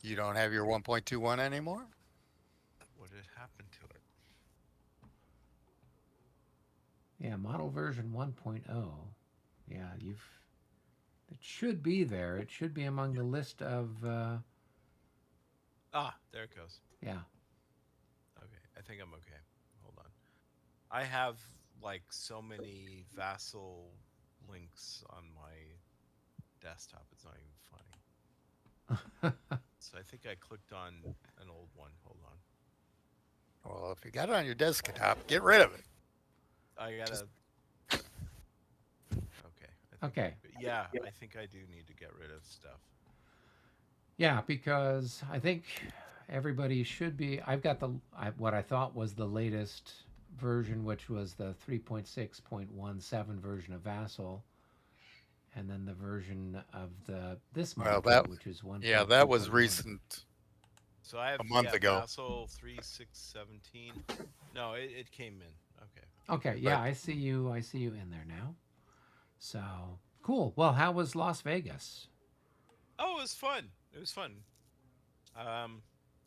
You don't have your 1.21 anymore? What had happened to it? Yeah, model version 1.0. Yeah, you've. It should be there. It should be among the list of. Ah, there it goes. Yeah. Okay, I think I'm okay. Hold on. I have like so many Vassal links on my desktop. It's not even funny. So I think I clicked on an old one. Hold on. Well, if you got it on your desktop, get rid of it. I Just gotta. Okay, I think I'm Okay. good. Yeah, I think I do need to get rid of stuff. Yeah, because I think everybody should be. I've got what I thought was the latest version, which was the 3.6.17 version of Vassal, and then the version of the this well, month, that which is yeah, that 1.2.1. was recent So I have a month ago. Vassal 3617. No, it came in. Okay. Okay, yeah, But I see you. I see you in there now. So cool. Well, how was Las Vegas? Oh, it was fun. It was fun. Um,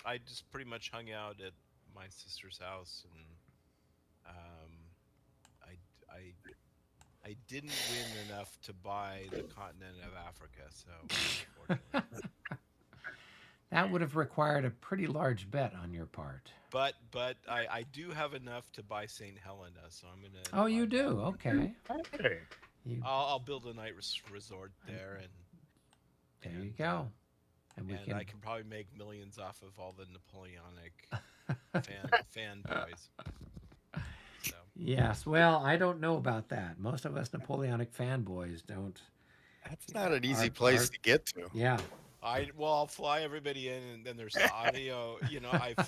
I just pretty much hung out at my sister's house, and um, I I didn't win enough to buy the continent of Africa, so unfortunately. That would have required a pretty large bet on your part. But I do have enough to buy St. Helena, so I'm gonna Oh, buy you that. do. Okay. okay. You I'll build a night resort there, there you and go. And we and I can. can probably make millions off of all the Napoleonic fanboys. So Yes. Well, I don't know about that. Most of us Napoleonic fanboys don't. That's not an easy Our place to get to. yeah. I'll fly everybody in, and then there's audio.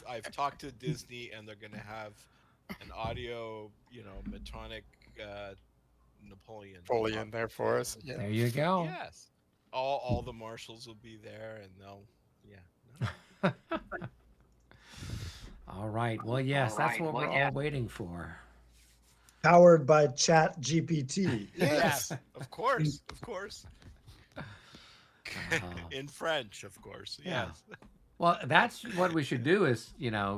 I've talked to Disney, and they're gonna have an audio, Metonic uh, Napoleon Fully talk. in there for us. Yeah. There you go. Yes, all the marshals will be there, and they'll yeah. No. All right. Well, yes, that's what we're all waiting for. Powered by Chat GPT. Yes. Yes, of course, of course. Uh, In French, of course. yeah. Yes. Well, that's what we should do is,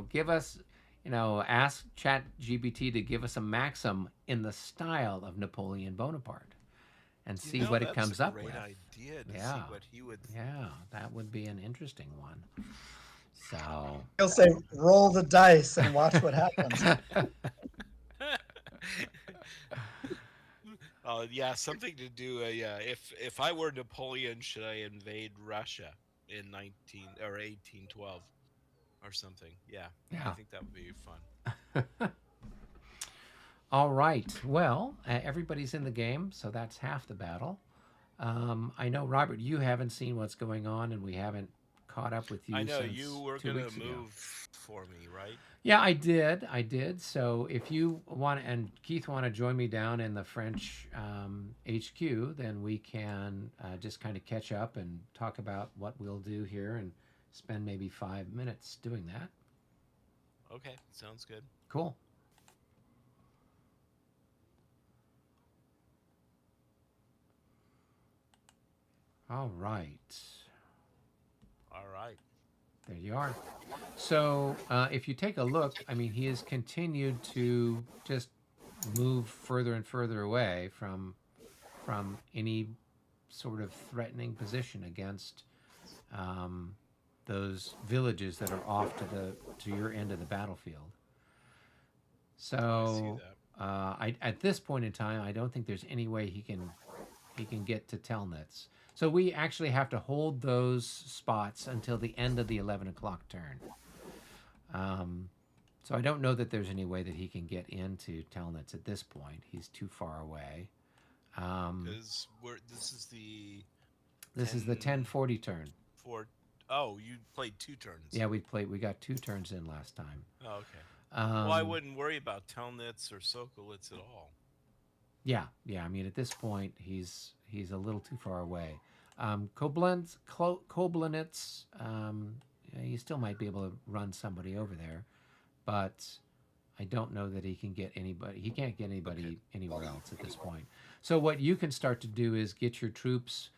give us, ask Chat GPT to give us a maxim in the style of Napoleon Bonaparte and see what it That's a comes up great with. idea to see Yeah. what he would. Yeah, that would be an interesting one. So, He'll say, roll the dice and watch what happens. Oh yeah, something to do. Yeah, if I were Napoleon, should I invade Russia in 1812 or something? Yeah, I yeah. think that would be fun. All right. Well, everybody's in the game, so that's half the battle. I know, Robert, you haven't seen what's going on, and we haven't caught up with I you know you since were two gonna weeks ago. move for me, right? Yeah, I did. I did. So if you want, and Keith want to join me down in the French HQ, then we can just kind of catch up and talk about what we'll do here and spend maybe 5 minutes doing that. Okay, sounds good. Cool. All right. All right. There you are. So if you take a look, I mean, he has continued to just move further and further away from any sort of threatening position against um, those villages that are off to your end of the battlefield. I see So that. at this point in time, I don't think there's any way he can get to Telnitz. So we actually have to hold those spots until the end of the 11 o'clock turn. Um, so I don't know that there's any way that he can get into Telnitz at this point. He's too far away. Um, Because we're this is the this is the 10 10:40 turn.4. Oh, you played two turns. Yeah, we got 2 turns in last time. Oh, okay. Well, I Um, wouldn't worry about Telnitz or Sokolitz at all. yeah. I mean, at this point, he's a little too far away. Koblenitz, yeah, you still might be able to run somebody over there, but I don't know that he can get anybody. He can't get Okay. anybody anywhere else at this point. So what you can start to do is get your troops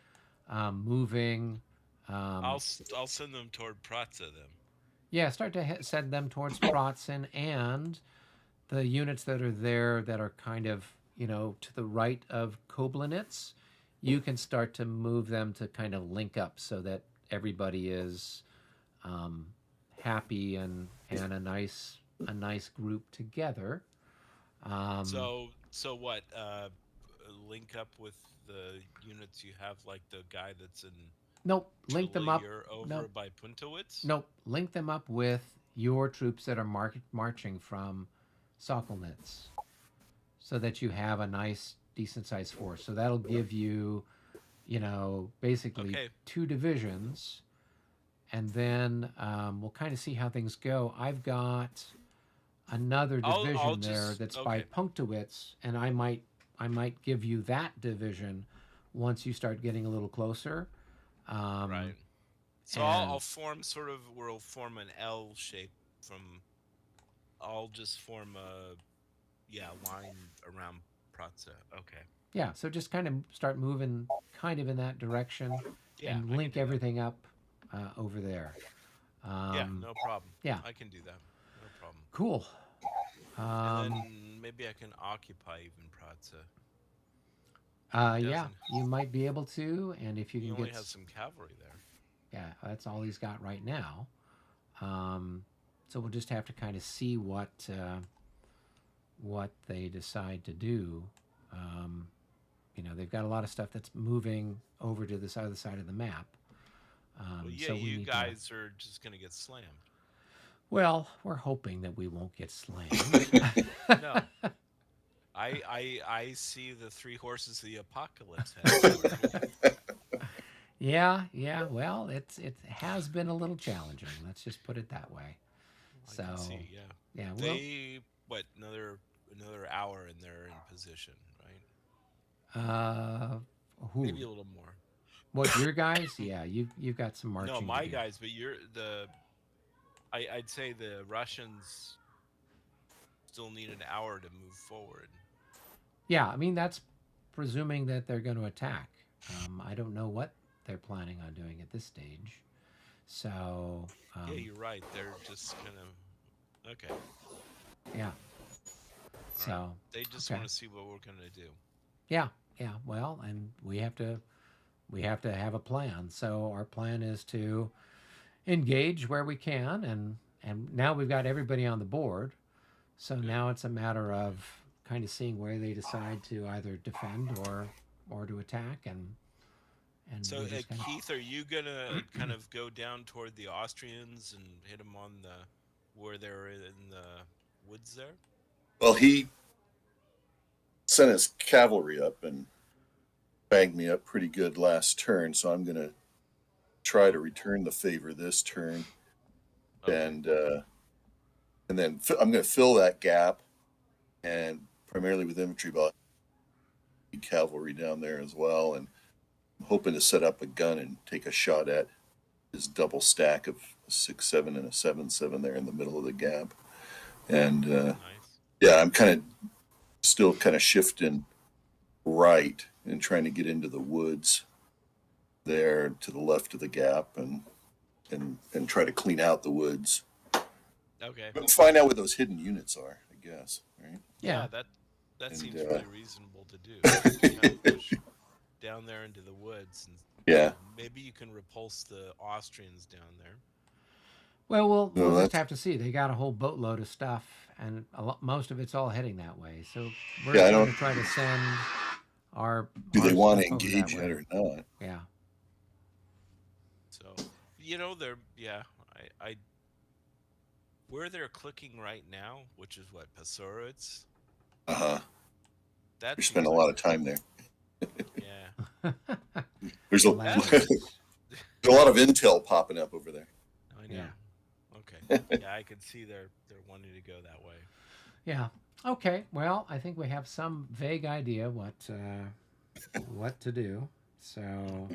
moving I'll send them toward Pratza then. Yeah, start to send them towards Pratzen, and the units that are there that are kind of, to the right of Koblenitz, you can start to move them to kind of link up so that everybody is happy and a nice group together. So what? Link up with the units you have, like the guy that's in Nope, link them up. You're over Nope, by Puntowitz? nope, link them up with your troops that are marching from Sokolnitz, so that you have a nice, decent-sized force. So that'll give you, basically Okay. 2 divisions, and then we'll kind of see how things go. I've got another division I'll there just- that's by okay. Punktowitz, and I might give you that division once you start getting a little closer. Right. So and- I'll form we'll form an L shape from. I'll just form a line around Pratza. Okay. Yeah, so just kind of start moving kind of in that direction, Yeah. and I link can do that. everything up over there. No problem. yeah. I can do that. No problem. Cool. And then maybe I can occupy even Pratza. Yeah, doesn't- you might be able to, and if you He can only get, has some cavalry there. yeah, that's all he's got right now. So we'll just have to kind of see what they decide to do. They've got a lot of stuff that's moving over to this other side of the map. Well, so we you need guys are just gonna get slammed. Well, we're hoping that we won't get slammed. No. I see the 3 horses of the apocalypse. Have. Yeah. Well, it has been a little challenging. Let's just put it that way. I can see, yeah. Yeah, well, They another hour and they're in position, right? who? Maybe a little more. What, your guys? Yeah, you've got some marching. No, to my do. guys, but I'd say the Russians still need an hour to move forward. Yeah, I mean that's presuming that they're going to attack. I don't know what they're planning on doing at this stage. So. Yeah, you're right. They're just kind of okay. Yeah. So. They just okay. want to see what we're gonna do. Yeah. Well, and we have to have a plan. So our plan is to engage where we can, and now we've got everybody on the board. So now it's a matter of kind of seeing where they decide to either defend or to attack, and So, we just kinda- Keith, are you gonna kind of go down toward the Austrians and hit them on where they're in the woods there? Well, he sent his cavalry up and banged me up pretty good last turn, so I'm going to try to return the favor this turn, Okay. and then I'm going to fill that gap, and primarily with infantry, but cavalry down there as well, and I'm hoping to set up a gun and take a shot at his double stack of a 6-7 and a 7-7 there in the middle of the gap, and Nice. yeah, I'm still kind of shifting right and trying to get into the woods there to the left of the gap, and try to clean out the woods. Okay. But find out where those hidden units are, I guess, right? Yeah. That And, seems really reasonable to do. Kind of push down there into the woods, and Yeah. maybe you can repulse the Austrians down there. Well, we'll No, just that's- have to see. They got a whole boatload of stuff, and most of it's all heading that way. So we're Yeah, I going to don't- try to send our. Do they our want to stuff over engage that yet way. or not? Yeah. So I where they're clicking right now, which is what, Pasorids? Uh-huh. That We seems spend a like lot of time there. Yeah. There's a, That there's a lot of intel popping up over there. I know. Yeah. Okay. Yeah, I can see they're wanting to go that way. Yeah. Okay. Well, I think we have some vague idea what to do. So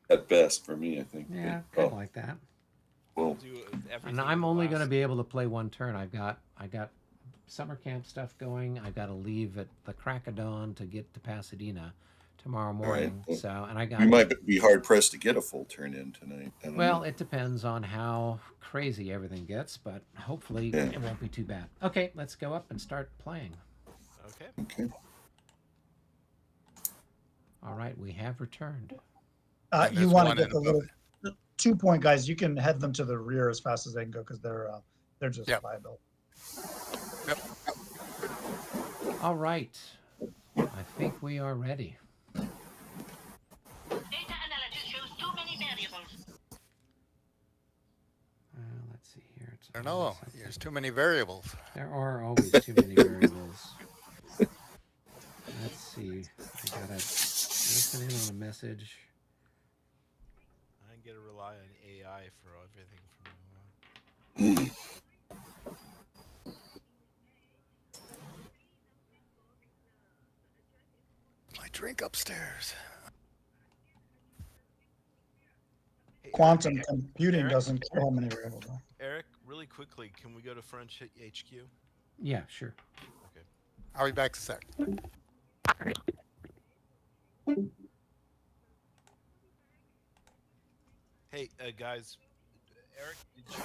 At best, for me, I think. yeah, But, kind of like that. well, Do everything. And I'm only going to be able to play one turn. I got summer camp stuff going. I got to leave at the crack of dawn to get to Pasadena tomorrow right. morning. Well, So, and I got We might be hard pressed to get a full turn in tonight. I don't well, know. it depends on how crazy everything gets, but hopefully Yeah. it won't be too bad. Okay, let's go up and start playing. Okay. Okay. All right, we have returned. And You there's want to one get in the above little 2-point guys. You can head them to the rear as fast as they can go because they're just Yep. viable. Yep. All right, I think we are ready. Data analysis shows too many variables. Let's see here. It's I don't always know. something. There's too many variables. There are always too many variables. Let's see. I gotta listen in on a message. I'm gonna rely on AI for everything from now on. My drink upstairs. Hey, Quantum computing Eric? doesn't care how many variables are. Eric, really quickly, can we go to French HQ? Yeah, sure. Okay. I'll be back in a sec. Hey, guys, Eric, did you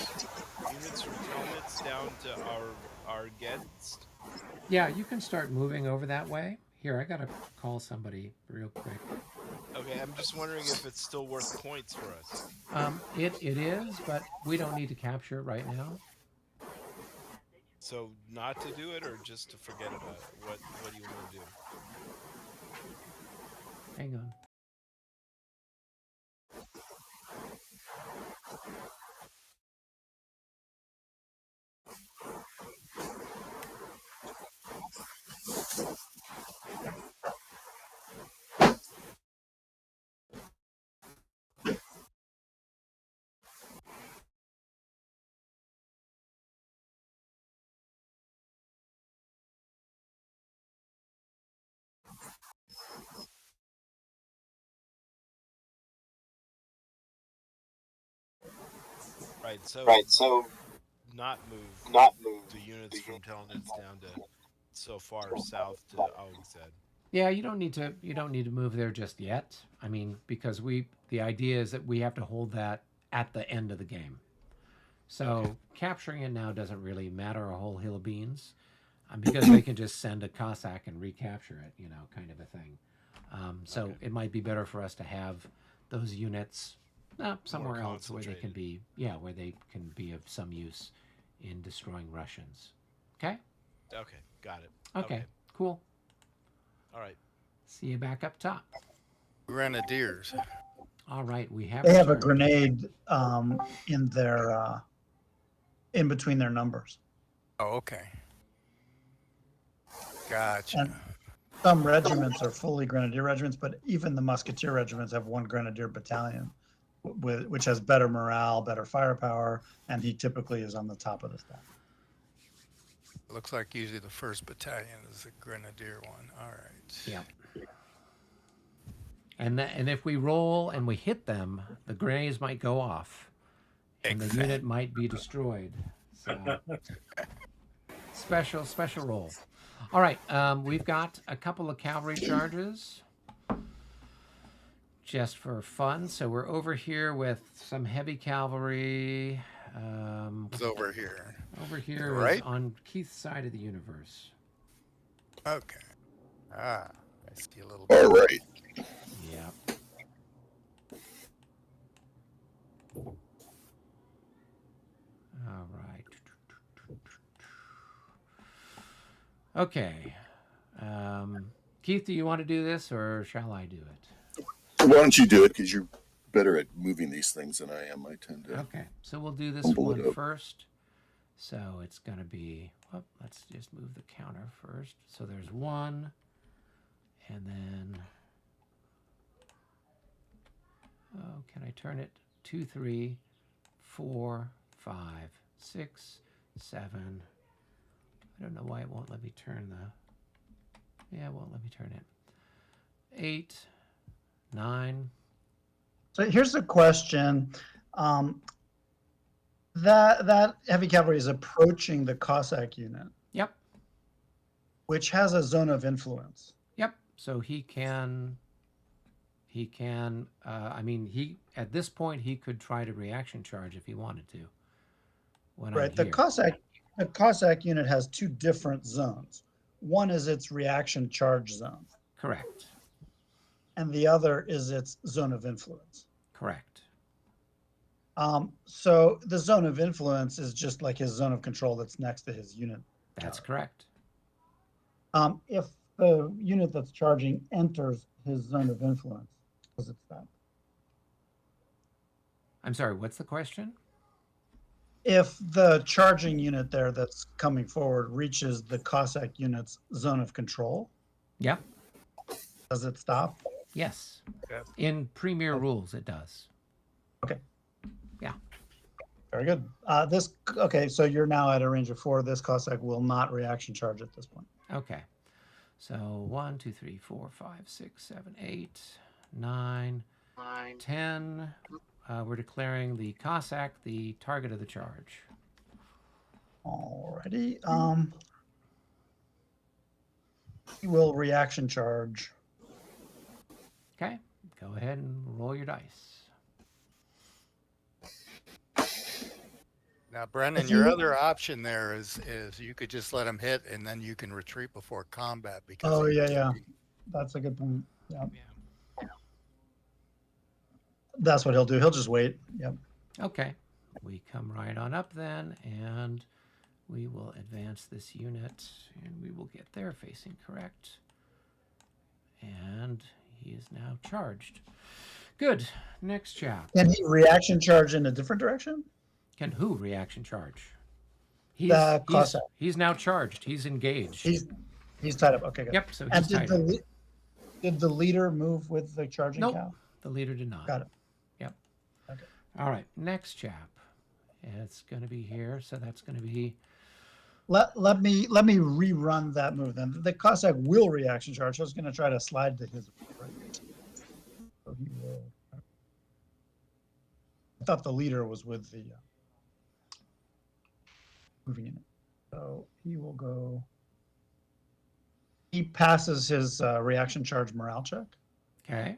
take units from Telnitz down to our Gedst? Yeah, you can start moving over that way. Here, I gotta call somebody real quick. Okay, I'm just wondering if it's still worth points for us. It is, but we don't need to capture it right now. So not to do it, or just to forget about it? What do you want to do? Hang on. Right. So not move the units from Telnitz down to so far south to Augsted. Yeah, you don't need to move there just yet. I mean, because the idea is that we have to hold that at the end of the game. So capturing it now doesn't really matter a whole hill of beans, because they can just send a Cossack and recapture it, kind of a thing. So it might be better for us to have those units somewhere else where they can be, where they can be of some use in destroying Russians. Okay? Okay, got it. Okay, cool. All right. See you back up top. Grenadiers. All right, we have. They have a returned. grenade in their in between their numbers. Oh, okay. Gotcha. And some regiments are fully grenadier regiments, but even the musketeer regiments have one grenadier battalion, which has better morale, better firepower, and he typically is on the top of the staff. Looks like usually the first battalion is the grenadier one. All right. Yeah. And if we roll and we hit them, the grenades might go off, and the unit might be destroyed. So special roll. All right, we've got a couple of cavalry charges just for fun. So we're over here with some heavy cavalry. It's over here. Over here Right? is on Keith's side of the universe. Okay. I see a little bit. All right. Yeah. All right. Okay. Keith, do you want to do this or shall I do it? Why don't you do it? Because you're better at moving these things than I am. I tend to. Okay. So we'll do this Pull it one up. first. So it's going to be, let's just move the counter first. So there's one. And then, can I turn it? 2, 3, 4, 5, 6, 7. I don't know why it won't let me turn it won't let me turn it. 8, 9. So here's the question. That heavy cavalry is approaching the Cossack unit, Yep. which has a zone of influence. Yep. So he can. He can. I mean, he at this point he could try to reaction charge if he wanted to. When Right. I'm The here. Cossack unit has two different zones. One is its reaction charge zone, Correct. and the other is its zone of influence. Correct. So the zone of influence is just like his zone of control that's next to his unit. That's tower. correct. If the unit that's charging enters his zone of influence, does it stop? I'm sorry. What's the question? If the charging unit there that's coming forward reaches the Cossack unit's zone of control, Yep. does it stop? Yes. Yes. In Premier rules, it does. Very good. Okay, so you're now at a range of 4. This Cossack will not reaction charge at this point. Okay. So 1, 2, 3, 4, 5, 6, 7, 8, 9, 10. We're declaring the Cossack the target of the charge. Alrighty. He will reaction charge. Okay. Go ahead and roll your dice. Now, Brendan, If your you- other option there is you could just let him hit and then you can retreat before combat because. Oh, yeah. That's a good point. Yeah. That's what he'll do. He'll just wait. Yep. Okay. We come right on up then, and we will advance this unit, and we will get there facing correct. And he is now charged. Good. Next chap. Can he reaction charge in a different direction? Can who reaction charge? The Cossack. He's now charged. He's engaged. He's tied up. Okay, good. Yep. So And he's tied up. did the leader move with the charging Nope. cow? The leader did not. Got it. Yep. Okay. All right. Next chap. It's going to be here. So that's going to be. Let me rerun that move then. The Cossack will reaction charge. So I was going to try to slide to his right. So he will. I thought the leader was with the moving unit. So he will go. He passes his reaction charge morale check, Okay.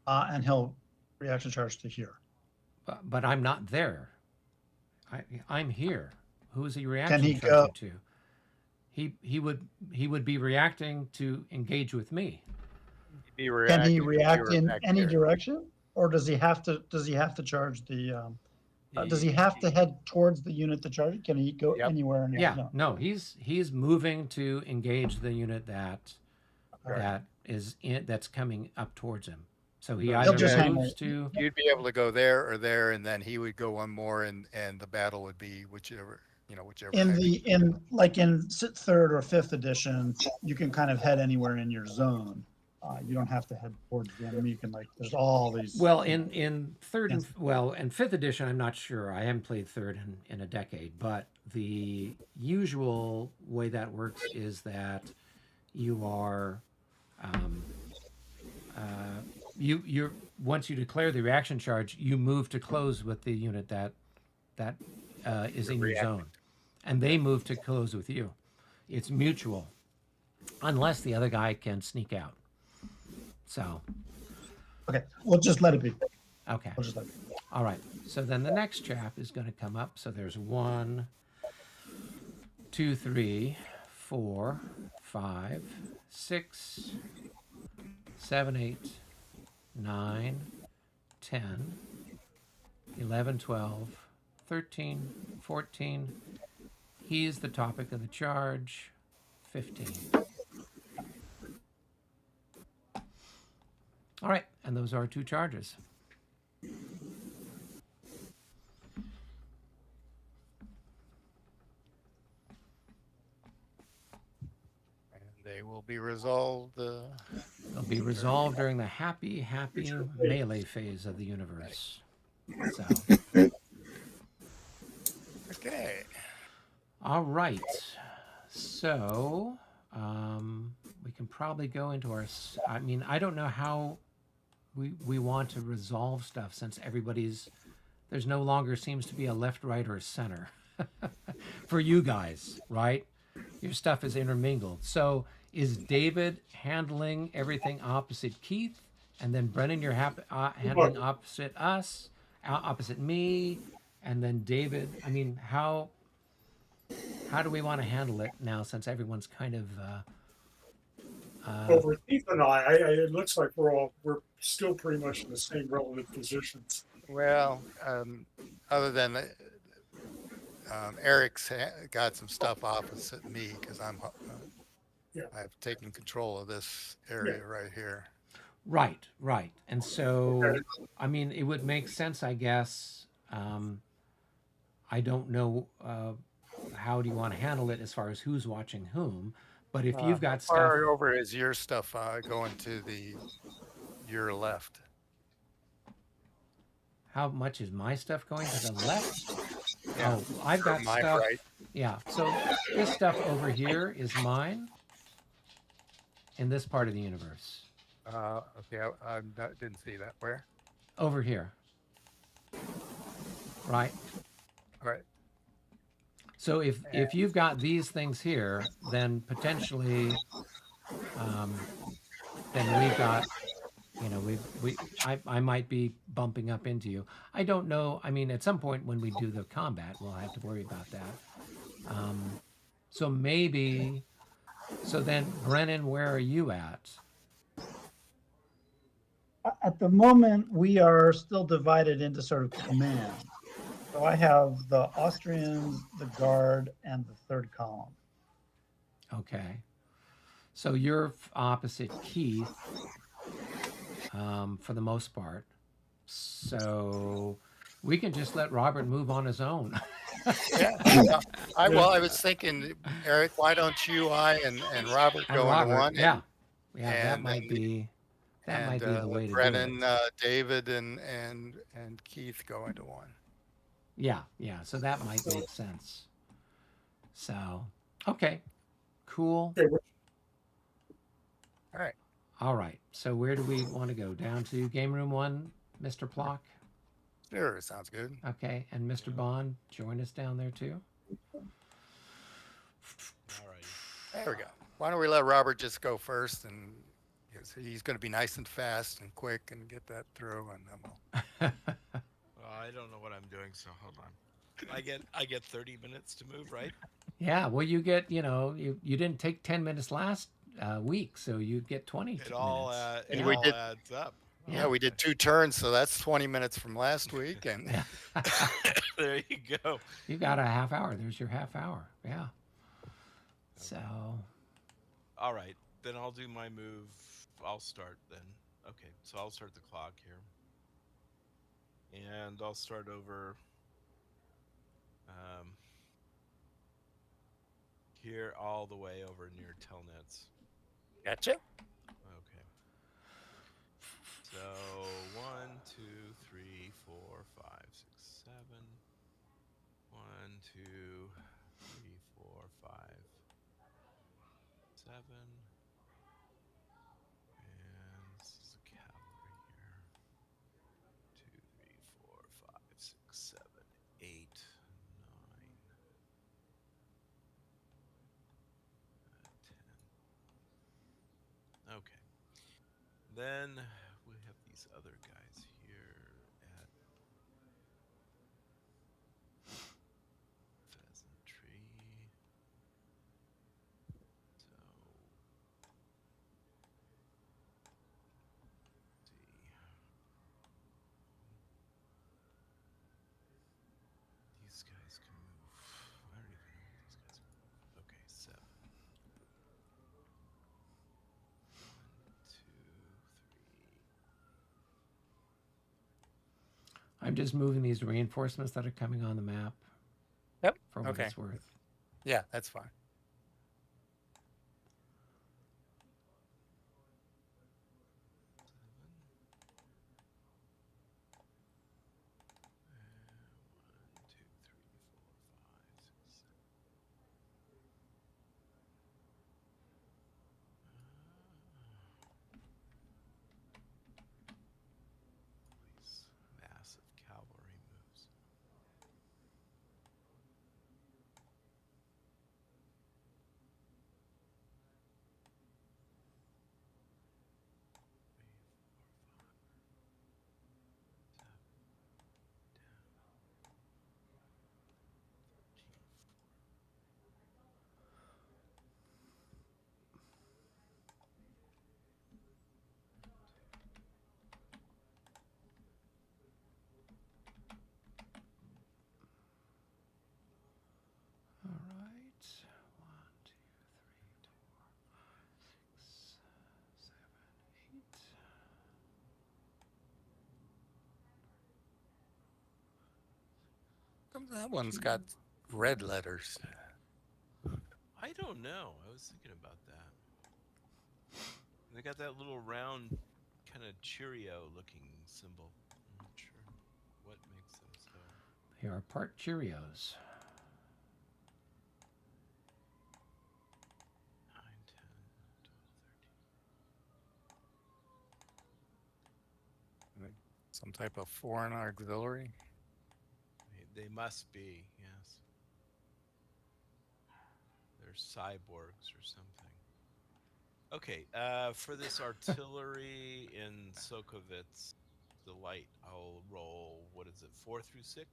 and he'll reaction charge to here. But I'm not there. I'm here. Who is he reacting he charging go- to? He would be reacting to engage with me. Can he react in any direction, or does he have to charge the? Does he have to head towards the unit to charge it? Can he go Yep. anywhere? Yeah. No. He's moving to engage the unit that's coming up towards him. So he He'll either just hang moves there. to. You'd be able to go there or there, and then he would go one more, and the battle would be whichever. In third or fifth edition, you can kind of head anywhere in your zone. You don't have to head towards the enemy. You can there's all these. Well, in third and fifth edition, I'm not sure. I haven't played third in a decade, but the usual way that works is that you are you're once you declare the reaction charge, you move to close with the unit that is in your zone, and they move to close with you. It's mutual, unless the other guy can sneak out. So, Okay, we'll just let it be. okay. We'll just let it be. All right. So then the next chap is going to come up. So there's 1, 2, 3, 4, 5, 6, 7, 8, 9, 10, 11, 12, 13, 14. He's the topic of the charge. 15. All right. And those are 2 charges. And they will be resolved. They'll be resolved during the happy melee phase of the universe. So, Okay. all right. So, we can probably go into our. I mean, I don't know how we want to resolve stuff since there's no longer seems to be a left, right, or center for you guys, right? Your stuff is intermingled. So is David handling everything opposite Keith, and then Brennan, you're handling opposite us, opposite me, and then David? I mean, how do we want to handle it now, since everyone's kind of Well, for Keith and it looks like we're still pretty much in the same relative positions. Well, other than Eric's got some stuff opposite me because Yeah. I've taken control of this area right here. right. And so, Okay. I mean, it would make sense, I guess. I don't know how do you want to handle it as far as who's watching whom, but if you've got How stuff, far over is your stuff going to your left? how much is my stuff going to the left? Yeah, Oh, I've got my stuff. right. Yeah, so this stuff over here is mine in this part of the universe. Okay, didn't see that. Where? Over here. Right? Right. So if you've got these things here, then potentially, then we've got, I might be bumping up into you. I don't know. I mean, at some point when we do the combat, we'll have to worry about that. So maybe, so then Brennan, where are you at? At the moment, we are still divided into sort of command. So I have the Austrians, the Guard, and the third column. Okay. So you're opposite Keith, for the most part. So we can just let Robert move on his own. Yeah. I was thinking, Eric, why don't you, and Robert And go Robert, into one? yeah, that and might be the way to Brennan, do it. David, and Keith go into one. Yeah. So that might make sense. So, okay, cool. Okay, All right. All right. So where do we want to go? Down to game room 1, Mr. Plock? Sure, sounds good. Okay, and Mr. Bond, join us down there too. Alrighty. There we go. Why don't we let Robert just go first, and because he's going to be nice and fast and quick and get that through, and then we'll. Well, I don't know what I'm doing, so hold on. I get 30 minutes to move, right? Yeah, well, you get, you didn't take 10 minutes last week, so you get 20 It all minutes. And we did- adds up. Yeah, we did 2 turns, so that's 20 minutes from last week, and There you go. You got a half hour. There's your half hour. Yeah. So, All right, then I'll do my move. I'll start then. Okay, so I'll start the clock here. And I'll start over here all the way over near Telnets. gotcha. Okay. So 1, 2, 3, 4, 5, 6, 7. 1, 2, 3, 4, 5, 7. And this is a cavalry here. 2, 3, 4, 5, 6, 7, 8, 9. 10. Okay. Then we have these other guys here at Pheasantry. So these guys can move. I don't even know if these guys can move. Okay, 7. 1, 2, 3. I'm just moving these reinforcements that are coming on the map. Yep. For what Okay. it's worth. Yeah, that's fine. These massive cavalry moves. come that one's got red letters? I don't know. I was thinking about that. They got that little round, kind of Cheerio-looking symbol. I'm not sure what makes them so. They are part Cheerios. 9, 10, 12, 13. Some type of foreign auxiliary? They must be, yes. They're cyborgs or something. Okay, for this artillery in Sokovitz, the light, I'll roll, what is it, 4 through 6?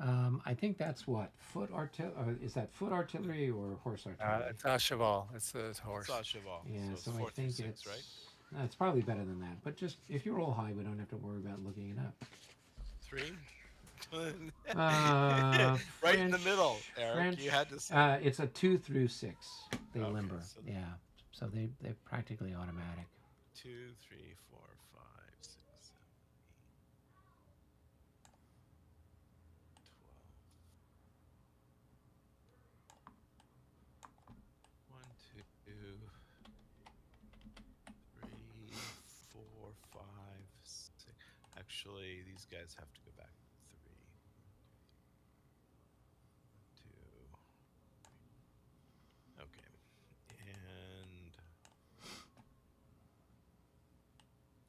I think that's what foot artillery. Is that foot artillery or horse artillery? It's a cheval. It's a horse. It's Cheval. Yeah, so, so it's I 4 through think 6, right? it's probably better than that. But just if you roll high, we don't have to worry about looking it up. 3? Uh, right in the French- middle, Eric. French, You had to say. it's a 2 through 6. They Okay, limber. so- Yeah, so they're practically automatic. 2, 3, 4, 5, 6, 7, 8, 12. 1, 2, 3, 4, 5, 6. Actually, these guys have to go back 3. 2. Okay. And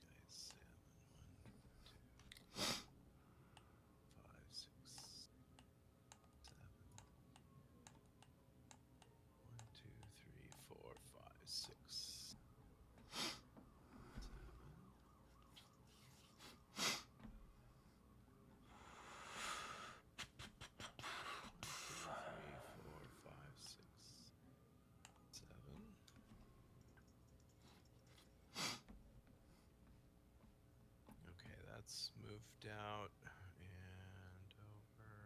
guys, 7, 1, 2, 5, 6, 7. 1, 2, 3, 4, 5, 6. 7. Okay, that's moved out and over.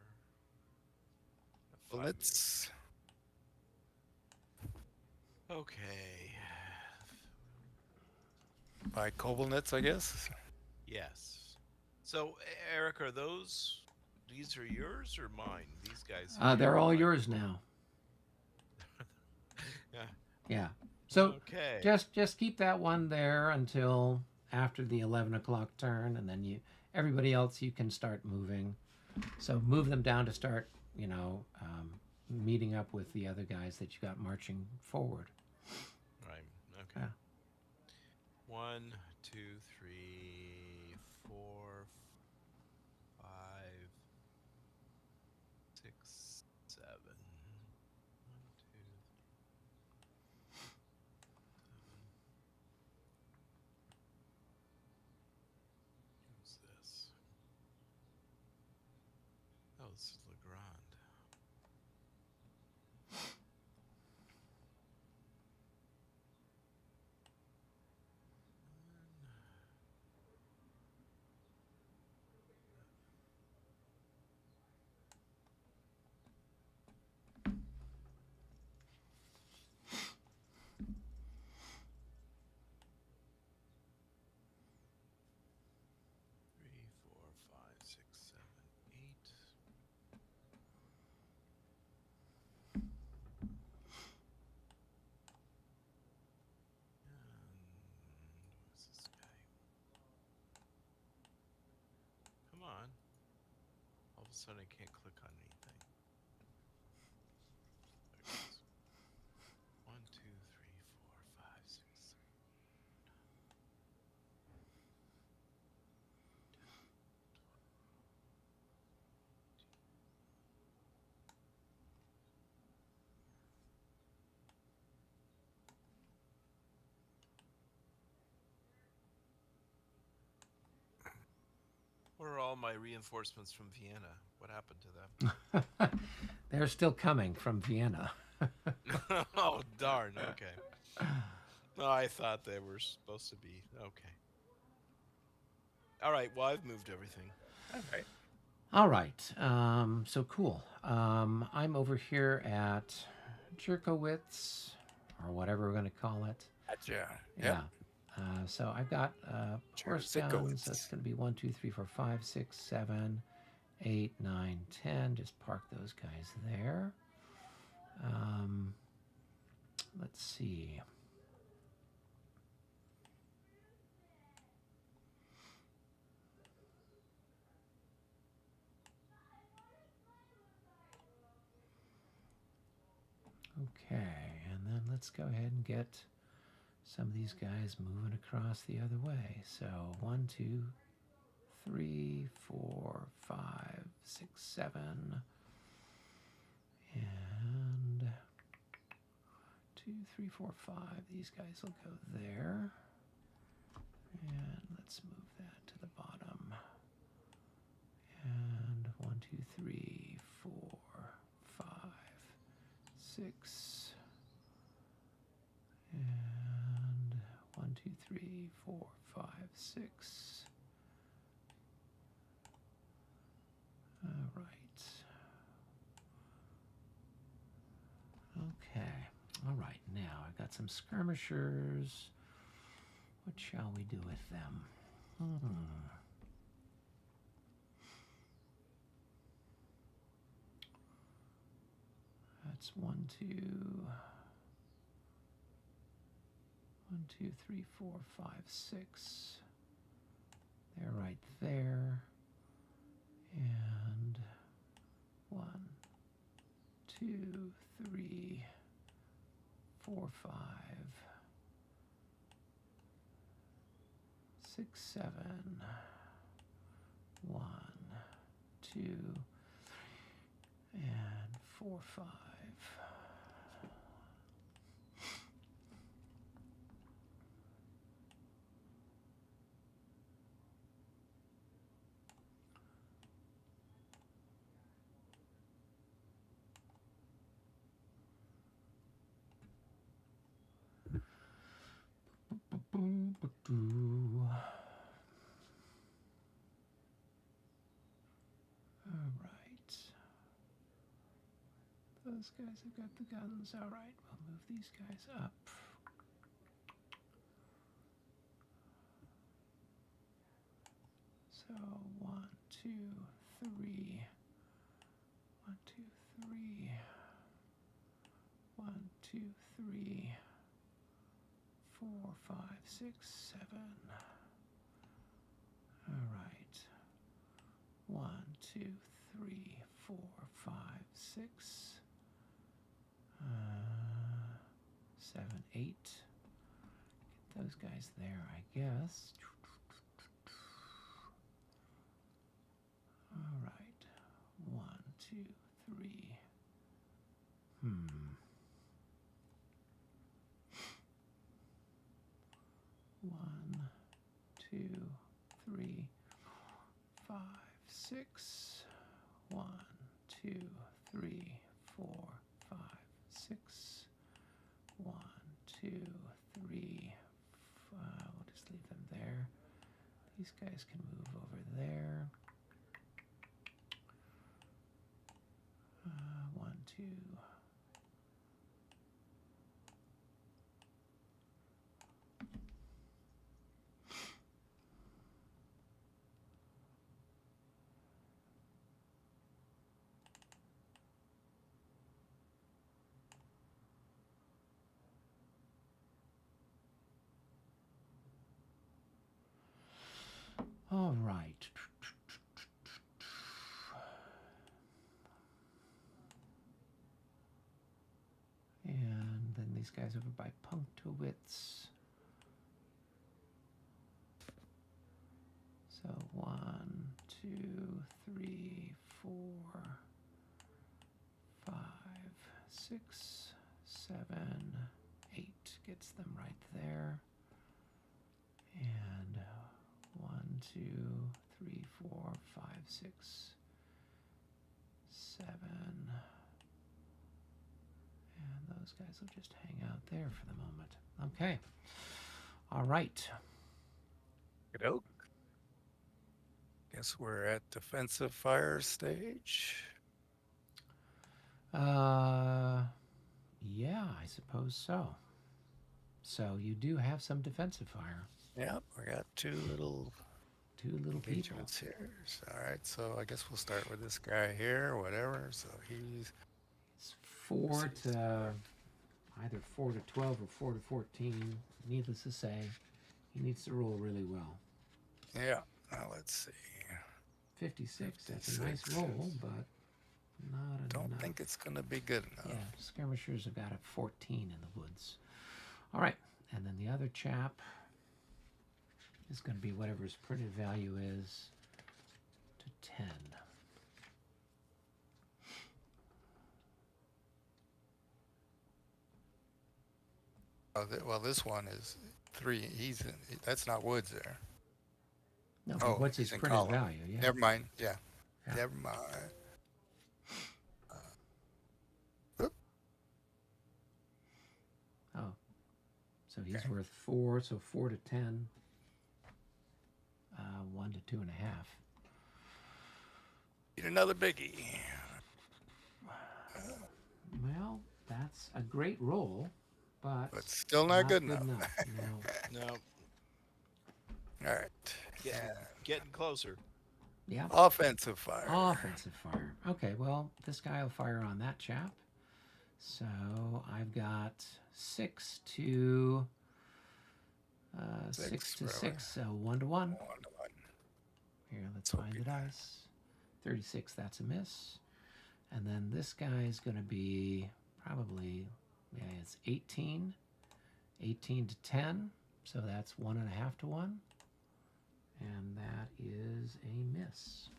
A 5 Blitz. meter. Okay. By Kobelnitz, I guess. Yes. So, Eric, are these are yours or mine? These guys? They're here all are mine. yours now. Yeah. Yeah. So Okay. just keep that one there until after the 11 o'clock turn, and then everybody else you can start moving. So move them down to start, meeting up with the other guys that you got marching forward. Right. Okay. Yeah. 1, 2, 3, 4, 5, 6, 7. 1, 2, 3, 7. Who's this? Oh, this is Legrand. Three, 4, 5, 6, 7, 8. And who's this guy? Come on. All of a sudden I can't click on anything. There it goes. 1, 2, 3, 4, 5, 6, 7. Where are all my reinforcements from Vienna? What happened to them? They're still coming from Vienna. Oh, darn. Okay. No, I thought they were supposed to be. Okay. All right. Well, I've moved everything. All right. All right. So cool. I'm over here at Jerkowitz, or whatever we're going to call it. Gotcha. Yeah. Yep. So I've got horse Jerkowitz. guns. That's going to be 1, 2, 3, 4, 5, 6, 7. 8, 9, 10. Just park those guys there. Let's see. Okay, and then let's go ahead and get some of these guys moving across the other way. So 1, 2, 3, 4, 5, 6, 7. And 2, 3, 4, 5. These guys will go there. And let's move that to the bottom. And 1, 2, 3, 4, 5, 6. And 1, 2, 3, 4, 5, 6. All right. Okay. All right. Now I got some skirmishers. What shall we do with them? That's 1, 2. 1, 2, 3, 4, 5, 6. They're right there. And 1, 2, 3, 4, 5, 6, 7. 1, 2, 3, and 4, 5. All right. Those guys have got the guns. All right, we'll move these guys up. So 1, 2, 3. 1, 2, 3. 1, 2, 3. 4, 5, 6, 7. All right. 1, 2, 3, 4, 5, 6. 7, 8. Get those guys there, I guess. All right. 1, 2, 3. 1, 2, 3, 5, 6. 1, 2, 3, 4, 5, 6. 1, 2, 3. We'll just leave them there. These guys can move over there. 1, 2. All right. And then these guys over by Punktowitz. So 1, 2, 3, 4, 5, 6, 7, 8 gets them right there. And 1, 2, 3, 4, 5, 6, 7. And those guys will just hang out there for the moment. Okay. All right. Okey-doke. Guess we're at defensive fire stage. Yeah, I suppose so. So you do have some defensive fire. Yep, we got two two little people. Engagements here. All right, so I guess we'll start with this guy here, or whatever. So he's It's 4 to either 4 to 12 or 4 to 14. Needless to say, he needs to roll really well. yeah. Now let's see. 56. That's a nice 56. roll, but not Don't enough. think it's gonna be good enough. Yeah, skirmishers have got a 14 in the woods. All right, and then the other chap is going to be whatever his printed value is to 10. Oh, well, this one is 3. That's not woods there. No, Oh, but what's his he's in printed column. value? Yeah. Never mind. Yeah. Yeah. Never mind. Oh, so he's Okay. worth 4. So 4 to 10. 1 to 2.5. Need another biggie. Well, that's a great roll, but But still not good enough. No. No, All right. getting closer. Yeah. Offensive fire. Offensive fire. Okay, well, this guy will fire on that chap. So I've got 6 to 6 to really. 6, 1 to 1. 1 to 1. Here, let's So find the big. dice. 36, that's a miss. And then this guy is going to be probably, yeah, it's 18. 18 to 10. So that's 1.5 to 1. And that is a miss.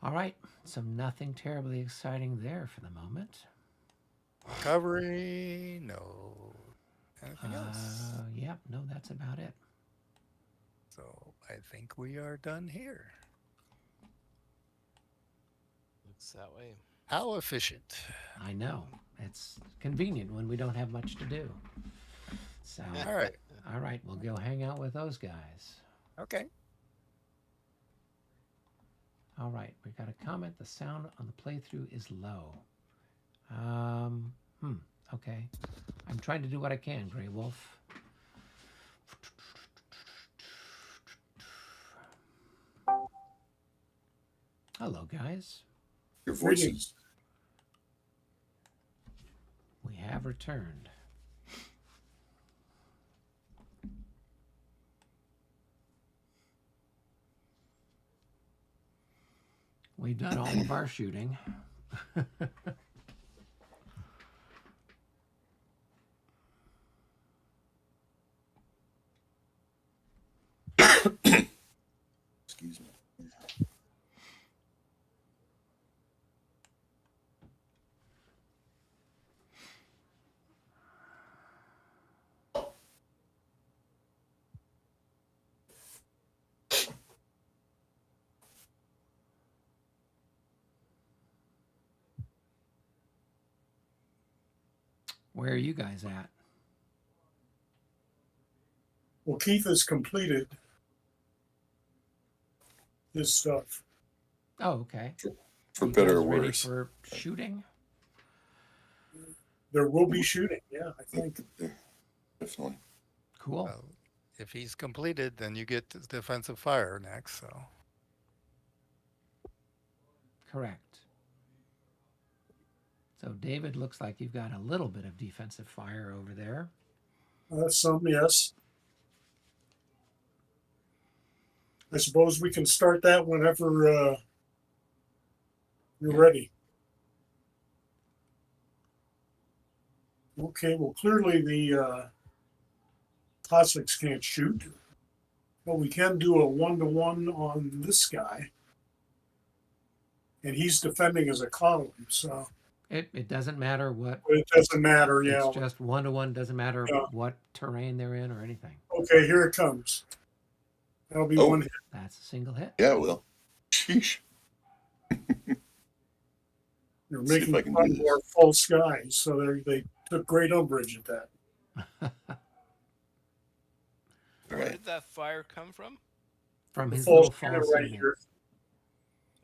All right, so nothing terribly exciting there for the moment. Recovery. No. Anything else? Yep, no, that's about it. So I think we are done here. Looks that way. How efficient. I know. It's convenient when we don't have much to do. So, All right. all right, we'll go hang out with those guys. Okay. All right, we got a comment. The sound on the playthrough is low. Okay. I'm trying to do what I can, Grey Wolf. Hello, guys. Your voices. We have returned. We've done all of our shooting. Excuse me. Where are you guys at? Well, Keith has completed his stuff. Oh, okay. For You better or guys ready worse. for shooting? There will be shooting. Yeah, I think. Definitely. Cool. Well, if he's completed, then you get defensive fire next. So Correct. So, David, looks like you've got a little bit of defensive fire over there. Some, yes. I suppose we can start that whenever you're ready. Okay, well, clearly the Cossacks can't shoot, but we can do a 1-to-1 on this guy. And he's defending as a column, so It doesn't matter what. it doesn't matter, yeah. It's just 1-to-1. Doesn't matter Yeah. what terrain they're in or anything. Okay, here it comes. That'll be Oh. one hit. That's a single hit. Yeah, well. Sheesh. They're See if making I can fun do of this. our false skies, so they took great umbrage at that. All Where right. did that fire come from? From The his little false unit false right unit. here.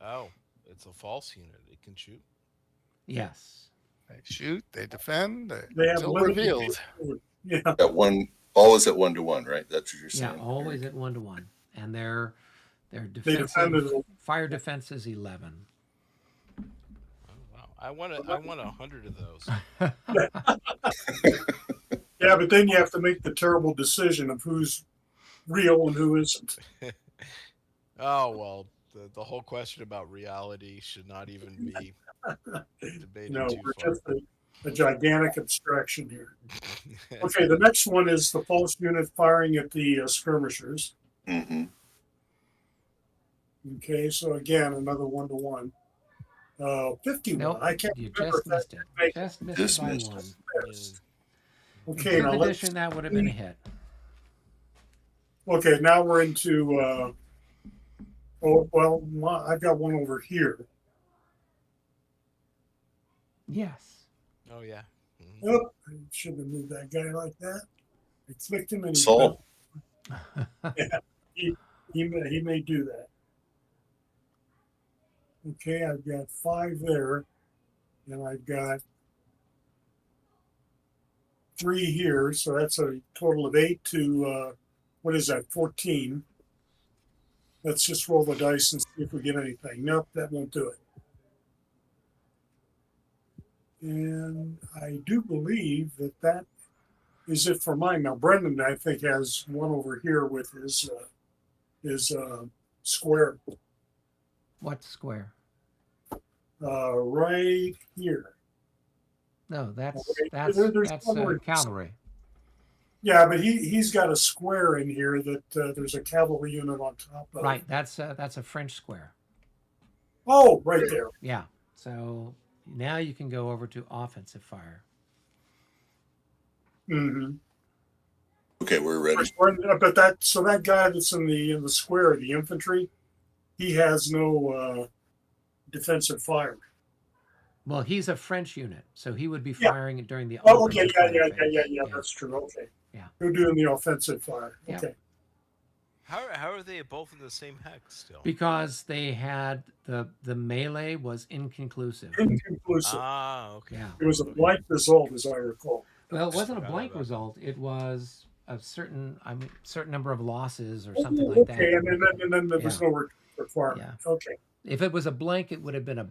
Oh, it's a false unit. It can shoot. Yes. they shoot, they defend. They have Until limited revealed. Yeah, At one, always at 1-to-1, right? That's what you're Yeah, saying. always at 1-to-1. and their They defensive defended it. fire defense is 11. Oh, wow. I want 100 of those. Yeah, but then you have to make the terrible decision of who's real and who isn't. Oh, well, the whole question about reality should not even be debated No, too we're far. just a gigantic abstraction here. Okay, the next one is the false unit firing at the skirmishers. Mm-hmm. Okay, so again, another 1-to-1. 51. Nope, I can't you remember just if that missed it. make Just missed Just it by missed it. 1. sense. In Okay, now fifth let's. edition, that would have been a hit. Okay, now we're into. Oh well, I've got one over here. Yes. Oh, yeah. Oh, I shouldn't have moved that guy like that. I clicked him and he Saul. he may do that. Okay, I've got 5 there, and I've got 3 here, so that's a total of 8 to what is that? 14. Let's just roll the dice and see if we get anything. Nope, that won't do it. And I do believe that is it for mine. Now, Brendan, I think, has one over here with his square What square? right here. No, that's There's one where- cavalry. Yeah, but he's got a square in here that there's a cavalry unit on top of. Right, that's a French square. Oh, right there. Yeah. So now you can go over to offensive fire. Mm-hmm. Okay, we're ready. But that guy that's in the square, the infantry, he has no defensive fire. Well, he's a French unit, so he would be Yeah. firing during the Oh, okay, offensive fire phase. yeah. That's true. Okay. Yeah. You're doing the offensive fire. Yeah. Okay. How are they both in the same hex still? Because they had the melee was inconclusive. Inconclusive. Ah, okay. Yeah. It was a blank result, as I recall. Well, it wasn't a Forgot blank about result. It was a certain number of losses or something like that. Okay, and then there was Yeah. no requirement. Yeah. Okay. If it was a blank, it would have been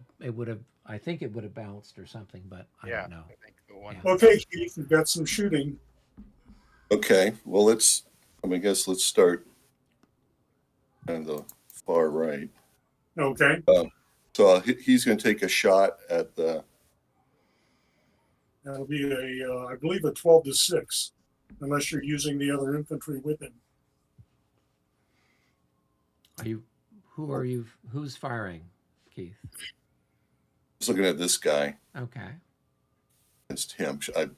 I think it would have bounced or something, but I Yeah, don't know. I think the one. Yeah. Okay, Keith, you've got some shooting. Okay, well, let's start on the far right. Okay. So he's going to take a shot at the. That'll be I believe a 12-6, unless you're using the other infantry with him. Who's firing, Keith? Just looking at this guy Okay. against him. I'm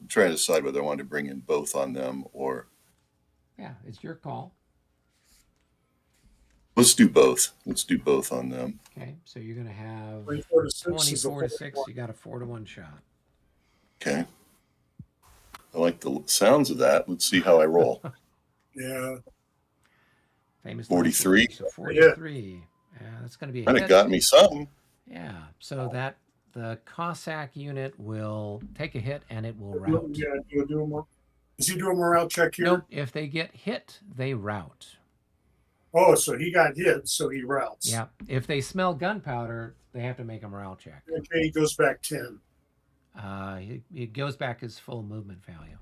trying to decide whether I want to bring in both on them or Yeah, it's your call. let's do both. Let's do both on them. Okay, so you're gonna have 24-6 is a 24 to 6. 4-1. You got a 4-1 shot. Okay. I like the sounds of that. Let's see how I roll. Yeah. Famous 43. number, So 43. Yeah, that's gonna be a Kind of hit. got me something. Yeah, so that the Cossack unit will take a hit and it will rout. Yeah, you'll do a more. Is he doing a morale check here? Nope, if they get hit, they rout. Oh, so he got hit, so he routes. Yeah, if they smell gunpowder, they have to make a morale check. Okay, he goes back 10. It goes back his full movement value.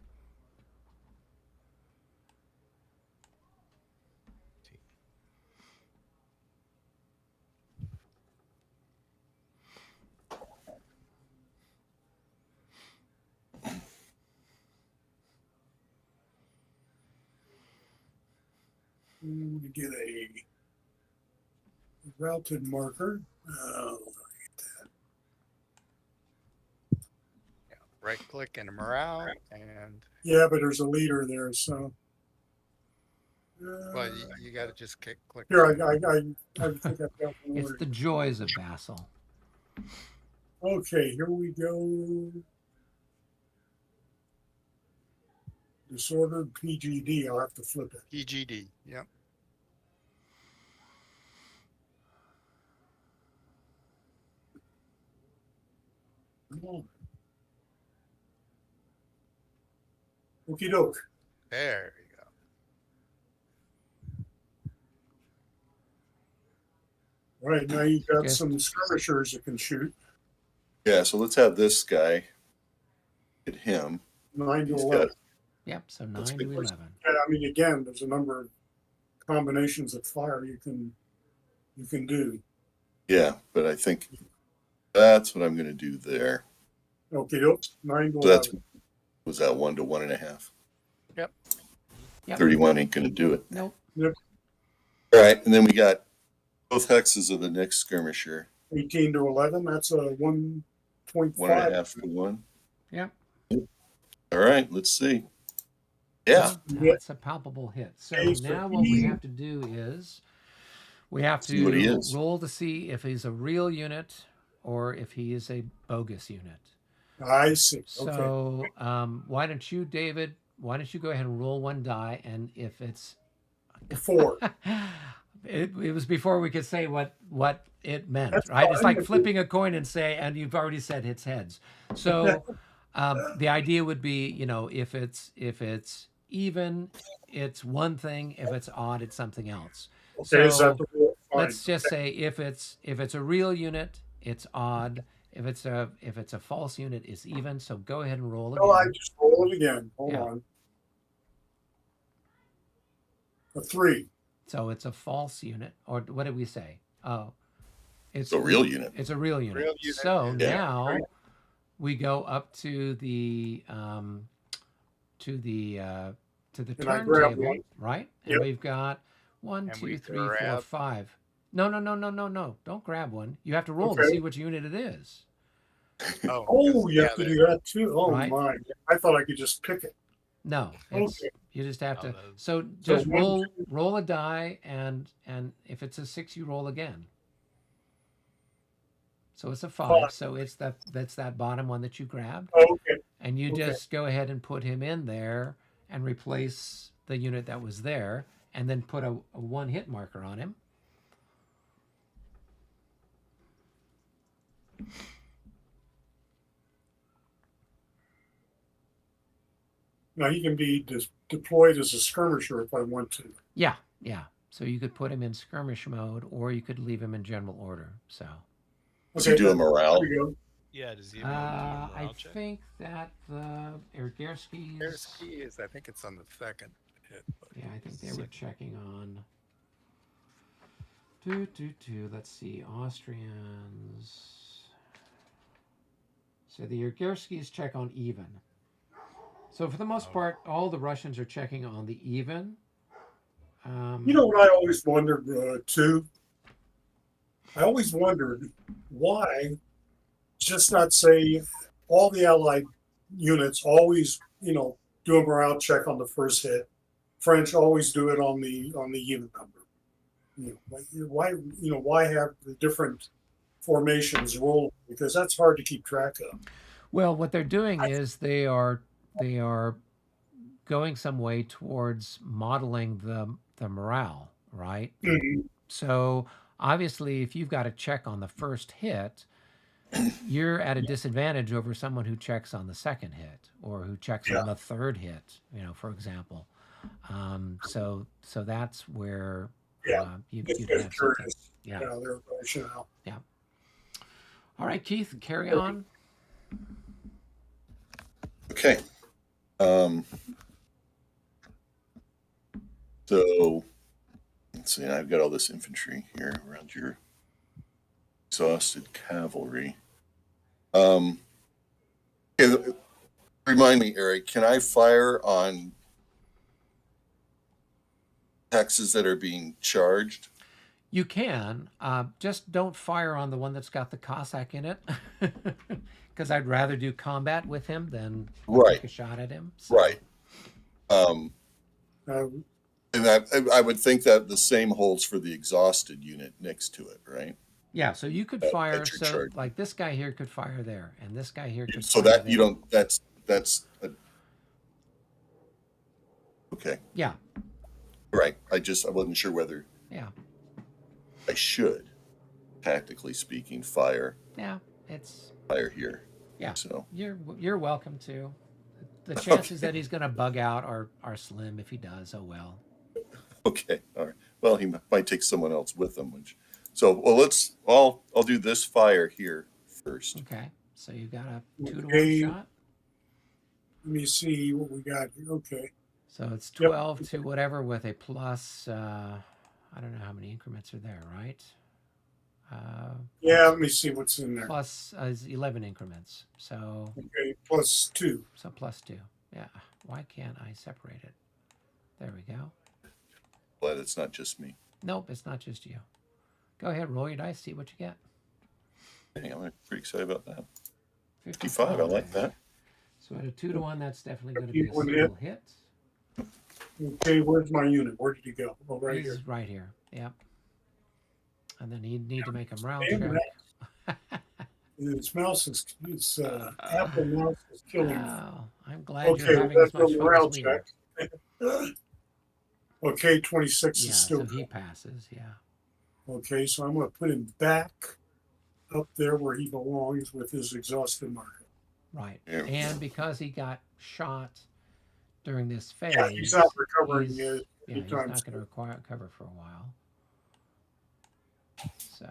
We get a routed marker. Right click and morale, and Yeah, but there's a leader there, so. well, you got to just click. Here, I think I've got one. It's the joys of Vassal. Okay, here we go. Disordered PGD. I'll have to flip it. PGD. Yep. Come on. Okie doke. There you go. Right, now you've got Just- some skirmishers that can shoot. Yeah, so let's have this guy hit him. 9 to He's 11. got Yep. So Let's 9 make to this- 11. And I mean, again, there's a number of combinations of fire you can do. yeah, but I think that's what I'm going to do there. Okay, oops, 9 to So that's 11. was that 1 to 1.5. Yep. Yep. 31 ain't going to do it. Nope. All right, and then we got both hexes of the next skirmisher. 18 to 11. That's a 1.5. 1.5 to 1. Yep. All right, let's see. Yeah. That's a palpable hit. So Okay, so now what we he- have to do is we have See what he to is. roll to see if he's a real unit or if he is a bogus unit. I see. Okay. So why don't you, David? Why don't you go ahead and roll one die, and if it's 4. it was before we could say what it meant, That's right? It's fine. like flipping a coin and say, and you've already said it's heads. So the idea would be, if it's even, it's one thing. If it's odd, it's something else. Okay, is So that the rule? Fine. let's just say if it's a real unit, it's odd. If it's a false unit, it's even. So go ahead and roll again. Oh, I just roll it again. Hold Yeah. on. A 3. So it's a false unit, or what did we say? Oh, It's a real unit. It's a real unit. Real unit, So yeah. now Right. we go up to the to the And I grab turntable, one. right? And Yep. we've got 1, And 2, we 3, 4, grab- 5. No. Don't grab one. You have to roll to Okay. see which unit it is. Oh, you have to do that too. Oh, Right. my. I thought I could just pick it. No, it's, Okay. you just have to. Oh, that- So just one, roll a die, and if it's a 6, you roll again. So it's a 5. Five. So that's that bottom one that you grabbed, Okay. and you Okay. just go ahead and put him in there and replace the unit that was there, and then put a 1 hit marker on him. Now he can be deployed as a skirmisher if I want to. Yeah. So you could put him in skirmish mode, or you could leave him in general order. So Does he do a there morale? we go. Yeah, does he have a I morale check? think that the Ergerski's. Here's I think it's on the second hit. But Yeah, I think they were checking on. Let's see, Austrians. So the Ergerskis check on even. So for the most part, all the Russians are checking on the even. You know what I always wondered too? I always wondered why just not say all the Allied units always, do a morale check on the first hit. French always do it on the unit number. Why have the different formations roll? Because that's hard to keep track of. Well, what they're doing is they are going some way towards modeling the morale, right? Mhm. So obviously, if you've got a check on the first hit, you're at a disadvantage over someone who checks on the second hit or who checks on the third hit. For example. So that's where you'd It's have very something. curious. Yeah. Their rationale. All right, Keith, carry on. Okay. So let's see. I've got all this infantry here around your exhausted cavalry. Okay, remind me, Eric, can I fire on hexes that are being charged? You can. Just don't fire on the one that's got the Cossack in it. Because I'd rather do combat with him than Right. take a shot at him. So- Right. And I would think that the same holds for the exhausted unit next to it, right? Yeah, so you could At fire. your So charge. like this guy here could fire there, and this guy here could. So fire that you there. don't. That's okay. Yeah, Right. I wasn't sure whether yeah, I should, tactically speaking, fire it's here. Yeah. So you're welcome to. The chances that he's going to bug out are slim. If he does, oh well. okay. All right. Well, he might take someone else with him, which So, well, I'll do this fire here first. Okay. So you got a 2-to-1 Okay. shot. Let me see what we got here. Okay. So it's Yep. 12 to whatever with a plus. I don't know how many increments are there, right? Yeah, let me see what's in there. Plus is 11 increments. So Okay, +2. so plus 2. Yeah. Why can't I separate it? There we go. Glad it's not just me. Nope, it's not just you. Go ahead, roll your dice, see what you get. Dang, I'm pretty excited about that. 55, I like that. So at a 2-to-1, that's definitely going to be a One single hit. Okay, where's my unit? Where did he go? Oh, right He's here. right here. Yep. And then you need to make a morale Damn check. His mouse is Apple mouse is killing me. Oh, I'm glad Okay, you're having that's as much a fun morale as we are. check. Okay, 26 Yeah, is still so he passes. Yeah. okay. So I'm going to put him back up there where he belongs with his exhausted marker. Right. Yeah. And because he got shot during this phase, Yeah, he's not recovering he's, it yeah, he's anytime not going to soon. recover for a while. So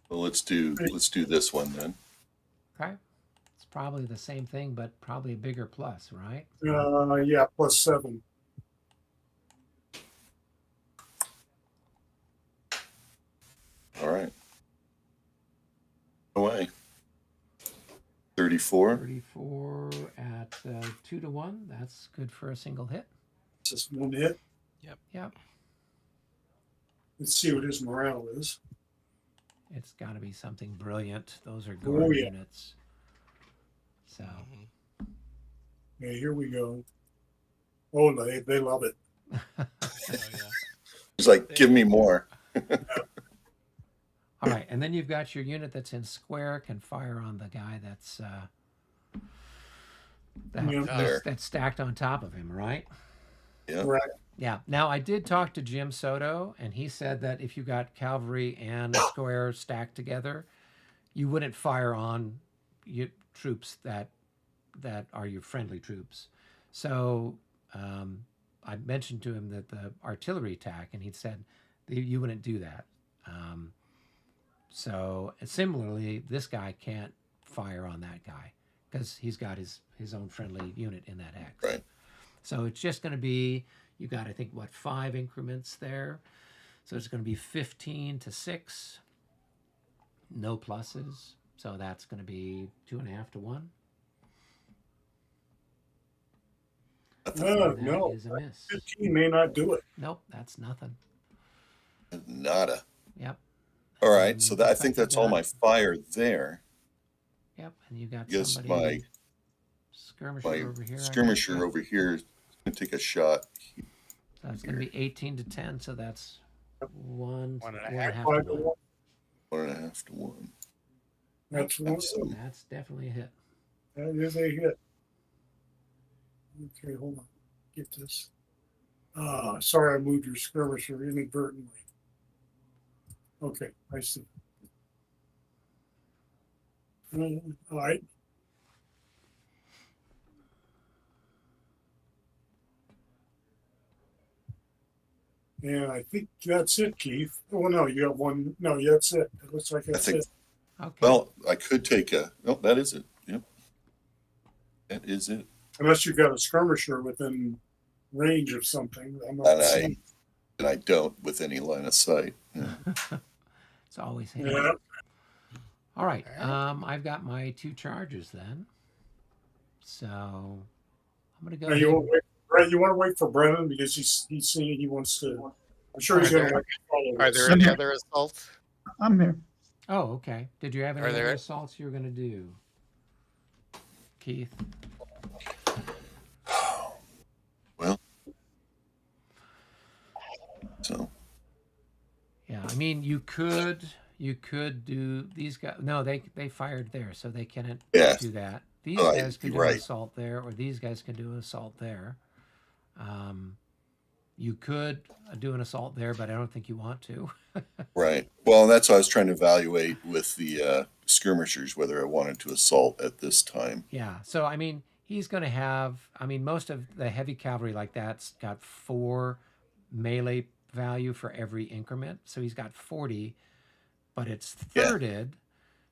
Well, let's do this one then. okay, it's probably the same thing, but probably a bigger plus, right? Yeah, +7. All right. Away. 34. 34 at 2-to-1. That's good for a single hit. Just one hit. Yep. Let's see what his morale is. It's got to be something brilliant. Those are guard yeah. units. So Mhm. Yeah, here we go. Oh, they love it. Oh, yeah. He's like, give me more. all right, and then you've got your unit that's in square can fire on the guy that's Yeah. that's stacked on top of him, right? Yeah. Right. Yeah. Now I did talk to Jim Soto, and he said that if you got cavalry and a square stacked together, you wouldn't fire on troops that are your friendly troops. So I mentioned to him that the artillery attack, and he said you wouldn't do that. So similarly, this guy can't fire on that guy because he's got his own friendly unit in that X. Right. So it's just going to be, you got, I think, 5 increments there. So it's going to be 15 to 6. No pluses. So that's going to be 2.5 to 1. And that No, is a miss. 15 may not do it. Nope, that's nothing. Nada. Yep. All right. So And I looks think like you that's all got- my fire there. Yep, and you got Yes, somebody skirmisher My over here. I skirmisher guess. over here is going to take a shot. So it's going to be 18 to 10. So that's 1 1.5. 1.5 5 to to 1. 1.5 to 1. That's one. That's definitely a hit. That is a hit. Okay, hold on. Get this. Sorry, I moved your skirmisher inadvertently. Okay, I see. All right. And I think that's it, Keith. Oh, no, you got one. No, that's it. It looks like that's think- it. Okay. Well, I could take a. No, that is it. Yep. That is it. Unless you've got a skirmisher within range of something. I'm not And seeing. I don't with any line of sight. Yeah. It's always handy. Yeah. All right. All I've got my 2 charges then. So I'm going to go Now, ahead. you want to wait for Brennan because he's saying he wants to. I'm sure he's Are going to there- like to follow Are this. there any other assaults? I'm here. Oh, okay. Did you have any Are other there- assaults you were going to do, Keith? Well. So. Yeah, I mean, you could do these guys. No, they fired there, so they can't Yeah. do that. These Oh, guys can do you're an right. assault there, or these guys can do an assault there. You could do an assault there, but I don't think you want to. Right. Well, that's what I was trying to evaluate with the skirmishers, whether I wanted to assault at this time. Yeah. So I mean, he's going to have. I mean, most of the heavy cavalry like that's got 4 melee value for every increment. So he's got 40, but it's Yeah. thirded.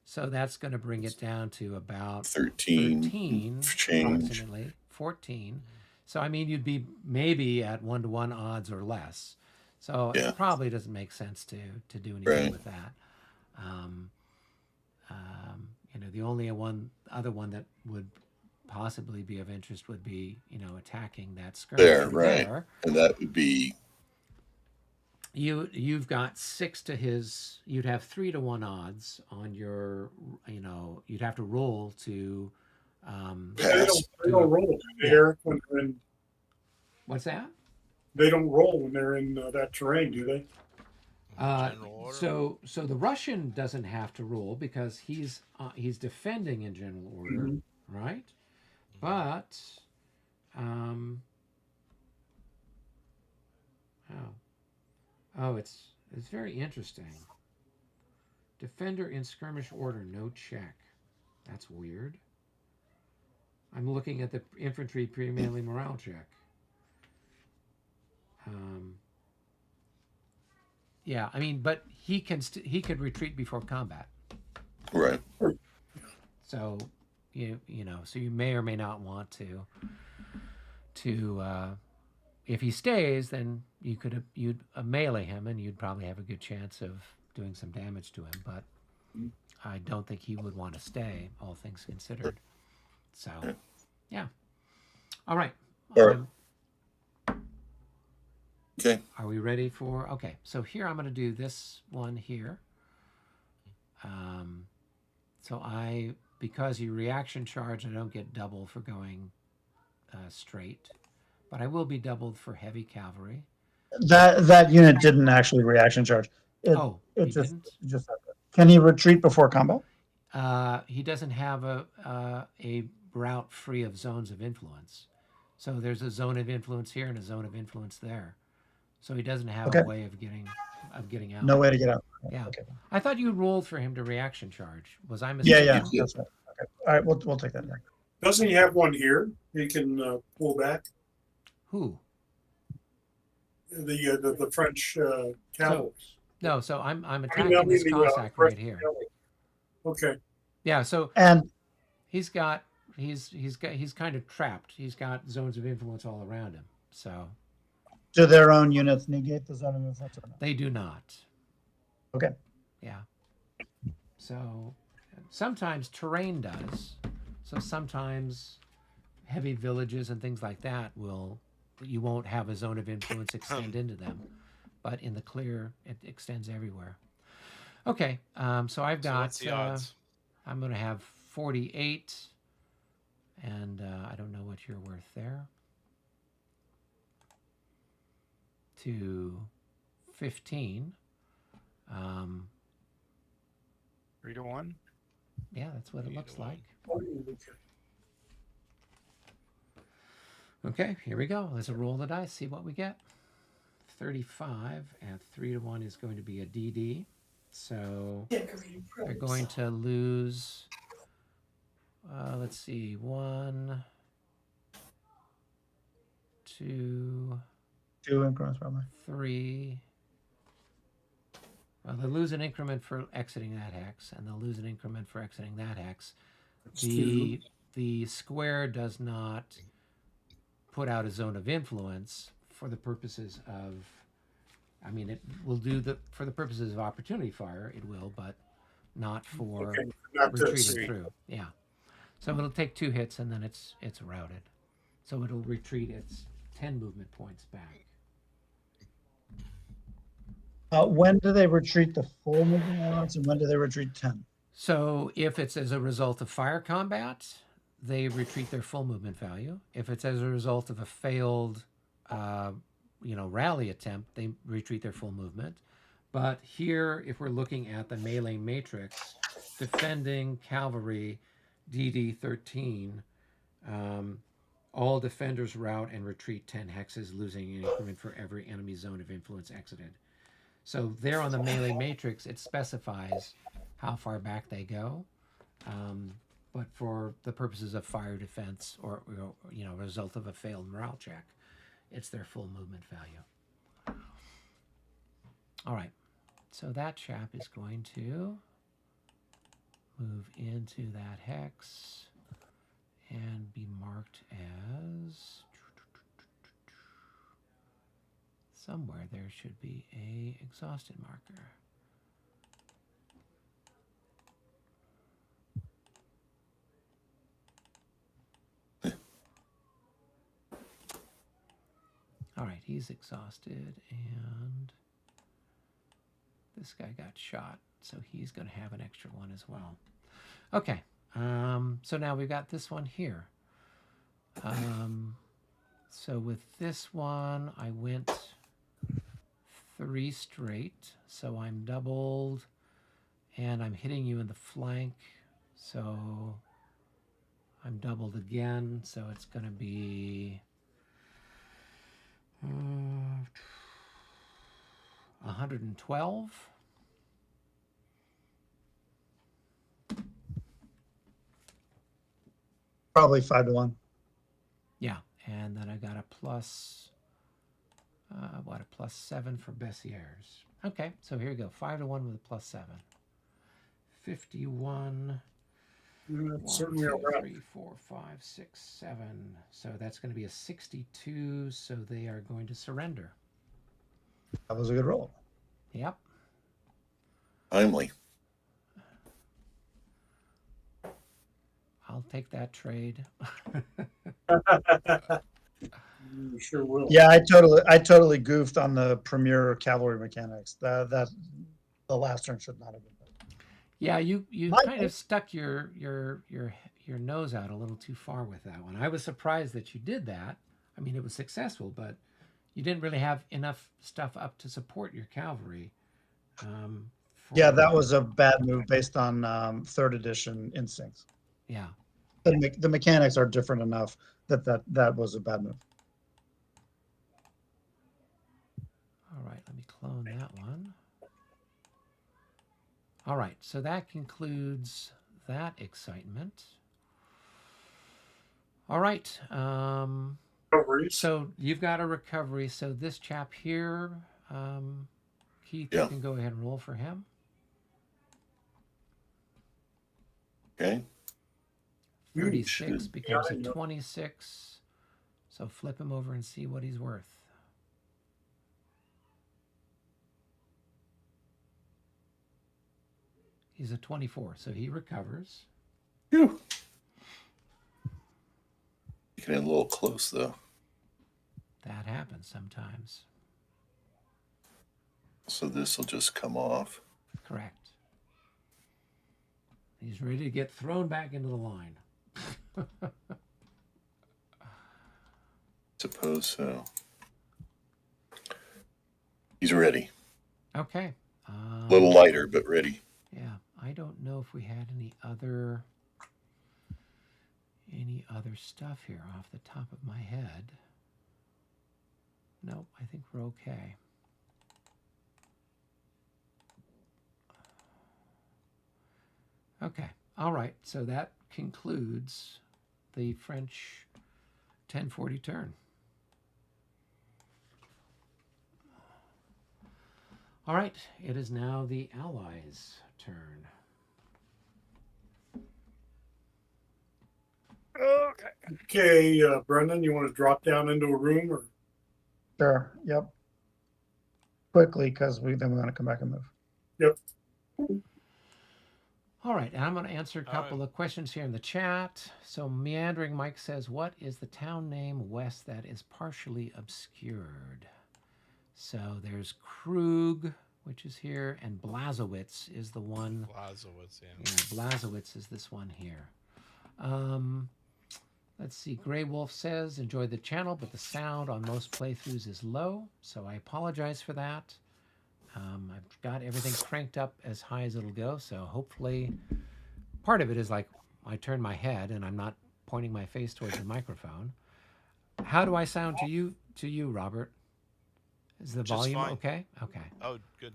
So that's going to bring it down to about 13, 13 change. approximately 14. So I mean, you'd be maybe at 1-to-1 odds or less. So Yeah. it probably doesn't make sense to do anything Right. with that. The only other one that would possibly be of interest would be, attacking that skirmish There, right. there. And that would be You've got 6 to his. You'd have 3-to-1 odds on your. You'd have to roll to. They pass. don't roll there when they're in. What's that? They don't roll when they're in that terrain, do they? General order. So the Russian doesn't have to roll because he's defending in general order, Mhm. right? But it's very interesting. Defender in skirmish order, no check. That's weird. I'm looking at the infantry pre-melee morale check. Yeah, I mean, but he could retreat before combat. Right. So so you may or may not want to if he stays, then you'd melee him, and you'd probably have a good chance of doing some damage to him. But I don't think he would want to stay, all things considered. So, yeah. All right. All right. Okay. Are we ready for? Okay. So here I'm going to do this one here. Because you reaction charge, I don't get double for going straight, but I will be doubled for heavy cavalry. That unit didn't actually reaction charge. It He just didn't. can he retreat before combat? He doesn't have a route free of zones of influence. So there's a zone of influence here and a zone of influence there. So he doesn't have a way of getting out. No way to get out. Yeah. Okay. I thought you rolled for him to reaction charge. Was I mistaken? Yeah. That's right. Okay. All right. We'll take that. Doesn't he have one here? He can pull back Who? the French cavalry. No, so I'm attacking I mean, this the, Cossack French right here. cavalry. Okay. Yeah, so And he's kind of trapped. He's got zones of influence all around him. So do their own units negate the zone of influence or not? they do not. Okay. Yeah. So sometimes terrain does. So sometimes heavy villages and things like that you won't have a zone of influence extend into them. But in the clear, it extends everywhere. Okay, so I've got. what's the odds? I'm going to have 48, and I don't know what you're worth there. To 15. 3-to-1. Yeah, that's what it looks like. Okay, here we go. Let's roll the dice, see what we get. 35 and 3-to-1 is going to be a DD. So they're going to lose, let's see, 1, 2, 2 increments probably. 3. Well, they'll lose an increment for exiting that hex, and they'll lose an increment for exiting that hex. The square does not put out a zone of influence for the purposes of, I mean, it will do for the purposes of opportunity fire, it will, but not for Not this. retreating through. Yeah. So it'll take 2 hits and then it's routed. So it'll retreat its 10 movement points back. When do they retreat the full movement allowance, and when do they retreat 10? So if it's as a result of fire combat, they retreat their full movement value. If it's as a result of a failed, rally attempt, they retreat their full movement. But here, if we're looking at the melee matrix, defending cavalry, DD 13, all defenders rout and retreat 10 hexes, losing an increment for every enemy zone of influence exited. So there on the melee matrix, it specifies how far back they go. But for the purposes of fire defense or result of a failed morale check, it's their full movement value. All right. So that chap is going to move into that hex and be marked as somewhere there should be a exhausted marker. All right, he's exhausted, and this guy got shot, so he's going to have an extra one as well. Okay, so now we've got this one here. So with this one, I went 3 straight, so I'm doubled, and I'm hitting you in the flank, so I'm doubled again, so it's going to be 112. Probably 5 to 1. Yeah, and then I got a plus, a +7 for Bessieres. Okay, so here we go. 5 to 1 with a +7. 51. Certainly a 1, 2, wrap. 3, 4, 5, 6, 7. So that's going to be a 62. So they are going to surrender. That was a good roll. Yep. Timely. I'll take that trade. You sure will. Yeah, I totally goofed on the premier cavalry mechanics. That the last turn should not have been. Yeah, you My kind of stuck your nose out a little too far with that one. I was surprised that you did that. I mean, it was successful, but you didn't really have enough stuff up to support your cavalry. Yeah, that was a bad move based on 3rd edition instincts. Yeah. The mechanics are different enough that was a bad move. All right, let me clone that one. All right, so that concludes that excitement. All right. Recoveries. So you've got a recovery. So this chap here, Keith, Yeah. you can go ahead and roll for him. Okay. 36 becomes a Yeah, I know. 26. So flip him over and see what he's worth. He's a 24, so he recovers. Phew. Getting a little close though. That happens sometimes. So this will just come off. Correct. He's ready to get thrown back into the line. Suppose so. He's ready. Okay. A little lighter, but ready. Yeah, I don't know if we had any other stuff here off the top of my head. Nope, I think we're okay. Okay, all right, so that concludes the French 1040 turn. All right, it is now the Allies' turn. Okay, Brendan, you want to drop down into a room or? Sure. Yep. Quickly, because then we're going to come back and move. Yep. All right, and I'm going to answer a couple of questions here in the chat. So Meandering Mike says, what is the town name west that is partially obscured? So there's Krug, which is here, and Blasowitz is the one. Blasowitz, yeah. Yeah, Blasowitz is this one here. Let's see. Grey Wolf says, enjoy the channel, but the sound on most playthroughs is low, so I apologize for that. I've got everything cranked up as high as it'll go, so hopefully part of it is like I turn my head and I'm not pointing my face towards the microphone. How do I sound to you, Robert? Is the Just volume fine. okay? Okay. Oh, good.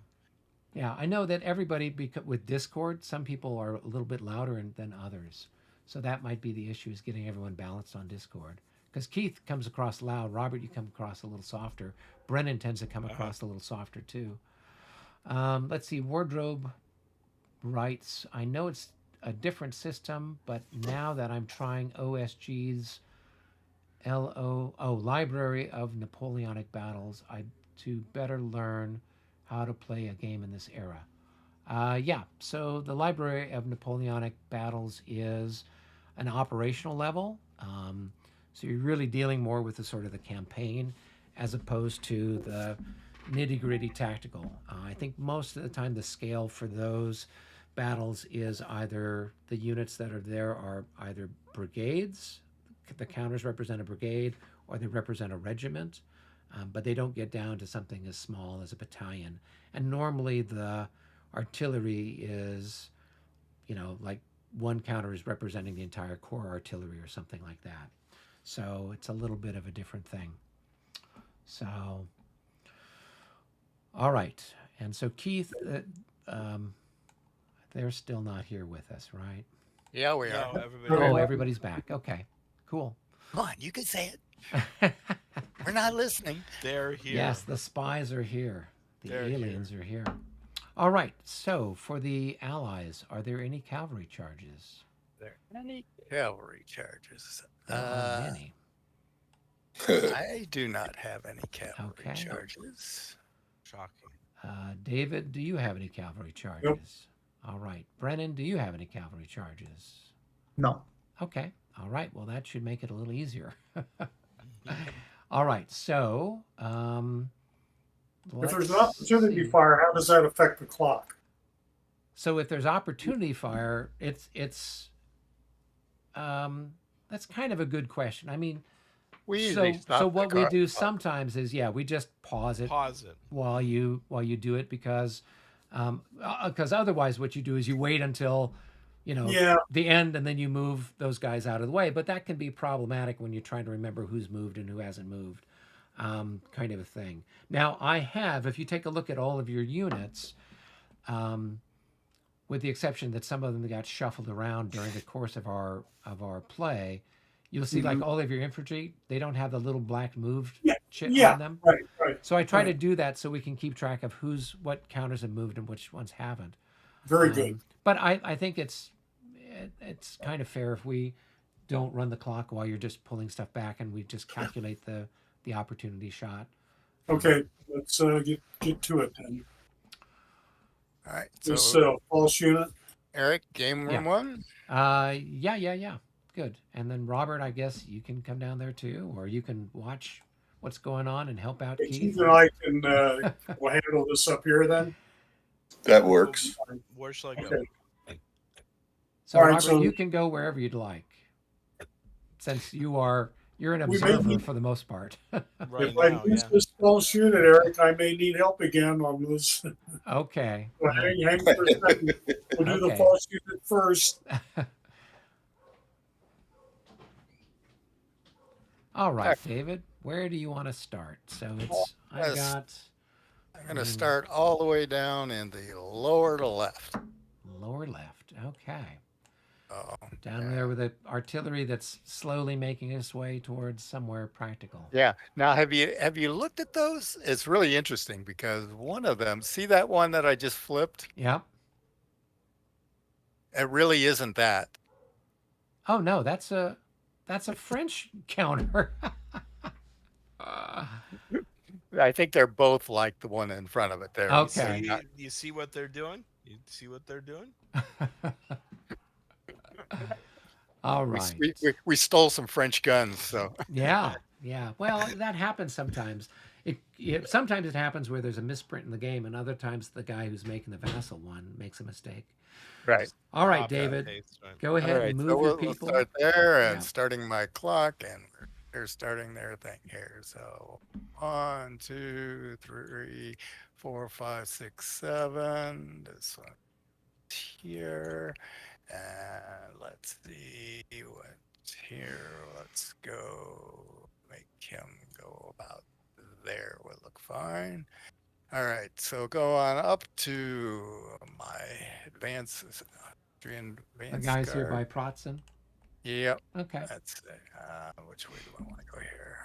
Yeah, I know that everybody, with Discord, some people are a little bit louder than others. So that might be the issue, is getting everyone balanced on Discord. Because Keith comes across loud. Robert, you come across a little softer. Brennan tends to come across a little softer too. Let's see. Wardrobe writes, I know it's a different system, but now that I'm trying OSG's Library of Napoleonic Battles, I to better learn how to play a game in this era. Yeah, so the Library of Napoleonic Battles is an operational level. So you're really dealing more with the sort of the campaign as opposed to the nitty gritty tactical. I think most of the time the scale for those battles is either the units that are there are either brigades, the counters represent a brigade, or they represent a regiment, but they don't get down to something as small as a battalion. And normally the artillery is, like one counter is representing the entire corps artillery or something like that. So it's a little bit of a different thing. So, all right. And so Keith, they're still not here with us, right? Yeah, we No, are. everybody. Oh, everybody's back. Okay, cool. Come on, you can say it. We're not listening. They're here. Yes, the spies are here. The They're aliens are here. All right. So for the Allies, are there any cavalry charges? There any cavalry charges? There are many. I do not have any cavalry Okay. charges. Shocking. David, do you have any cavalry charges? Nope. All right. Brennan, do you have any cavalry charges? No. Okay. All right. Well, that should make it a little easier. All right. So, If there's an let's opportunity see. fire, how does that affect the clock? So if there's opportunity fire, it's that's kind of a good question. I mean, We so usually stop so the what we car- do sometimes is we just pause it Pause it. while you do it because otherwise what you do is you wait until Yeah, the end and then you move those guys out of the way. But that can be problematic when you're trying to remember who's moved and who hasn't moved, kind of a thing. Now I have, if you take a look at all of your units, with the exception that some of them got shuffled around during the course of our play, you'll see like all of your infantry, they don't have the little black moved chip yeah, on them. right. So I try to right. do that so we can keep track of what counters have moved and which ones haven't. Very good. But I think it's kind of fair if we don't run the clock while you're just pulling stuff back and we just calculate the opportunity shot. Okay, let's get to it then. All right. This So, false unit. Eric, game room Yeah. one. Yeah. Good. And then Robert, I guess you can come down there too, or you can watch what's going on and help out Keith Keith. and I can we'll handle this up here then. That works. Where shall I go? Okay. So All right, Robert, so- you can go wherever you'd like, since you're an We may observer need- for the most part. Right If I now, use yeah. this false unit, Eric, I may need help again on this. Okay. Well, hang for a second. We'll do the Okay. false unit first. All right, David, where do you want to start? So I Yes. got I'm going to start all the way down in the lower to left. lower left. Okay. Oh, Down there with the artillery that's slowly making its way towards somewhere practical. yeah. Now, have you looked at those? It's really interesting because one of them, see that one that I just flipped? Yep. It really isn't that. Oh no, that's a French counter. I think they're both like the one in front of it there. Okay. You see what they're doing? You see what they're doing? All We, right. we stole some French guns, so Yeah. Well, that happens sometimes. Sometimes it happens where there's a misprint in the game, and other times the guy who's making the Vassal one makes a mistake. right. All right, Copy David, paste, right. go ahead All right, and move so your we'll people. start there and Yeah. starting my clock, and they're starting their thing here. So 1, 2, 3, 4, 5, 6, 7. This one here, and let's see what's here. Let's go make him go about there. Will look fine. All right, so go on up to my advanced Austrian The advanced guys here guard. by Protzen. Yep, Okay. that's which way do I want to go here?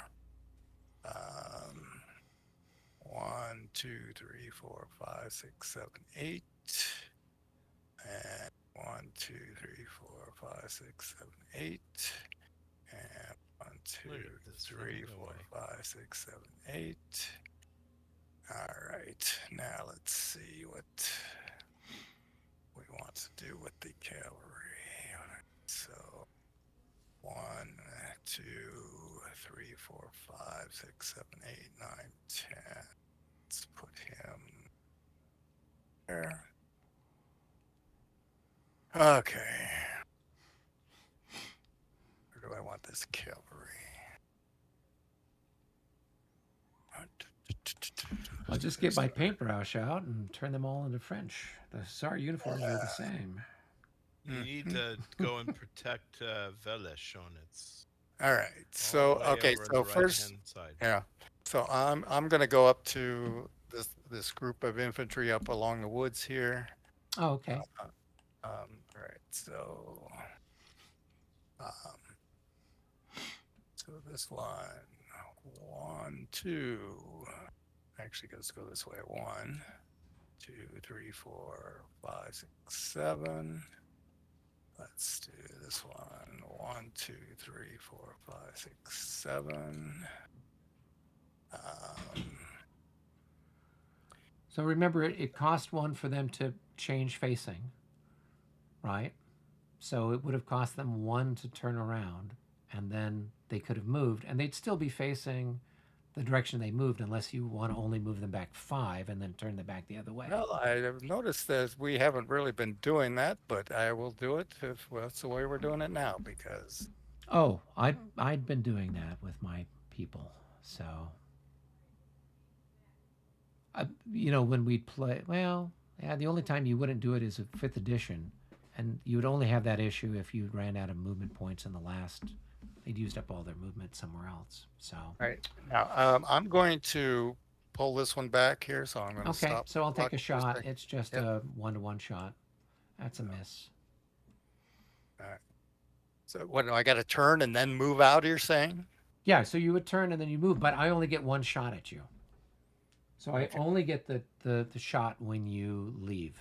1, 2, 3, 4, 5, 6, 7, 8. And 1, 2, 3, 4, 5, 6, 7, 8. And 1, 2, Look at this 3, running 4, away. 5, 6, 7, 8. All right. Now let's see what we want to do with the cavalry. So 1, 2, 3, 4, 5, 6, 7, 8, 9, 10. Let's put him there. Okay. Where do I want this cavalry? I'll just get my paintbrush out and turn them all into French. The Hussar uniforms are the same. You need to go and protect Veleshonitz. All right. All So the way okay. over on So the first, right-hand side. yeah. So I'm gonna go up to this group of infantry up along the woods here. Oh, okay. All right. So so this one, 1, 2. Actually, let's go this way. 1, 2, 3, 4, 5, 6, 7. Let's do this one. 1, 2, 3, 4, 5, 6, 7. So remember, it cost 1 for them to change facing, right? So it would have cost them 1 to turn around, and then they could have moved, and they'd still be facing the direction they moved, unless you want to only move them back 5 and then turn them back the other way. Well, I have noticed that we haven't really been doing that, but I will do it if that's the way we're doing it now because. Oh, I'd been doing that with my people, so. When we'd play, well, yeah, the only time you wouldn't do it is a 5th edition, and you would only have that issue if you ran out of movement points in the last. They'd used up all their movement somewhere else. So. All right. Now, I'm going to pull this one back here, so I'm going to Okay, stop. so I'll take clock a for shot. second. It's just Yep. a 1-to-1 shot. That's a miss. All right. So what do I got to turn and then move out? You're saying? Yeah, so you would turn and then you move, but I only get 1 shot at you. So I Okay. only get the shot when you leave.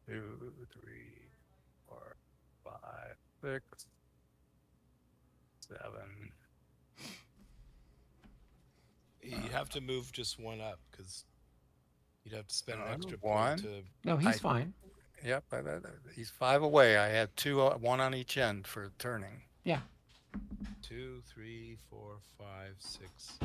2, 3, 4, 5, 6, 7. You have to move just 1 up because you'd have to spend an extra 1. point to. No, he's I- fine. Yep. He's 5 away. I had 2, 1 on each end for turning. Yeah. 2, 3, 4, 5, 6.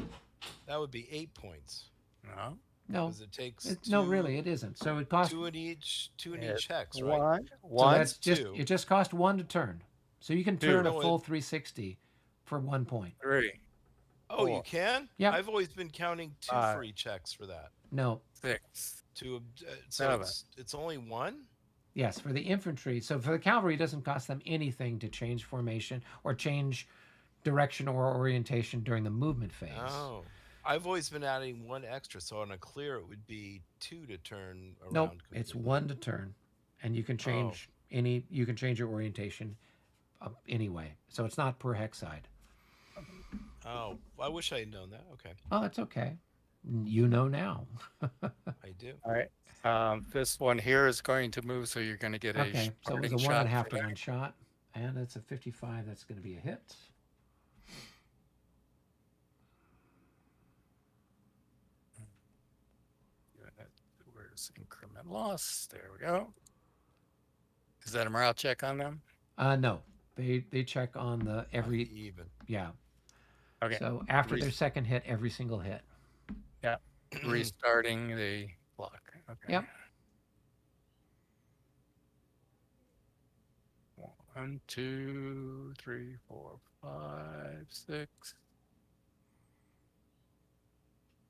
That would be 8 points No. No, because it takes. no, two- really, it isn't. So it costs. 2 in each. 2 in It's each hex, right? 1. So 1. that's just. 2. It just costs 1 to turn. So you can Two. turn a No, full 360 for 1 point. 3, Oh, you 4, can? Yep. I've always been counting 2 Five. for each hex for that. No. 6. So 7. it's only 1. Yes, for the infantry. So for the cavalry, it doesn't cost them anything to change formation or change direction or orientation during the movement phase. Oh, I've always been adding 1 extra. So on a clear, it would be 2 to turn around. Nope, it's completely. 1 to turn, and you can change You can change your orientation anyway. So it's not per hex side. Oh, I wish I had known that. Okay, Oh, it's okay. You know now. I do. All right. This one here is going to move, so you're going to get a Okay, so it was starting a 1.5 shot to for 1 shot, and it's a 55. That's going to be a hit. that. Where's increment loss? There we go. Is that a morale check on them? No, they check on the every Even. yeah. Okay. So after Re- their second hit, every single hit. Restarting the block. Okay. Yep. 1, 2, 3, 4, 5, 6,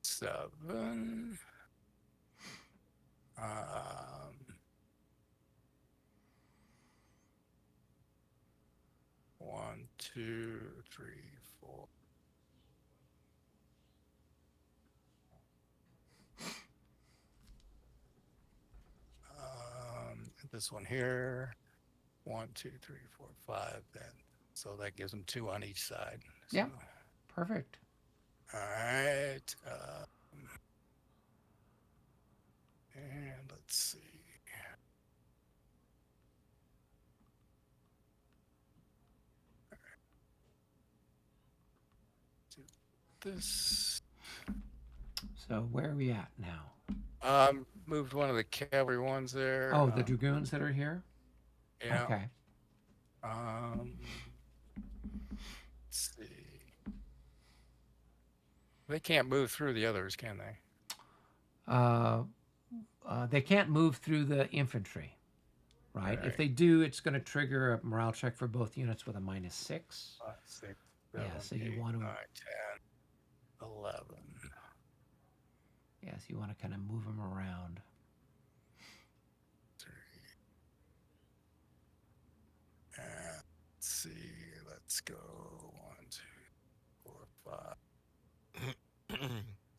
7. 1, 2, 3, 4. This one here. 1, 2, 3, 4, 5. Then, so that gives them 2 on each side. Yeah. So, Perfect. All right. And let's see. Do this. So where are we at now? Moved one of the cavalry ones there. Oh, the dragoons that are here? Yeah. Okay. Let's see. They can't move through the others, can they? They can't move through the infantry, right? If Right. they do, it's going to trigger a morale check for both units with a -6. 5, 6, Yeah, 7, so you 8, want to, 9, 10, 11. yes, you want to kind of move them around. 3. And let's see. Let's go 1, 2, 4, 5,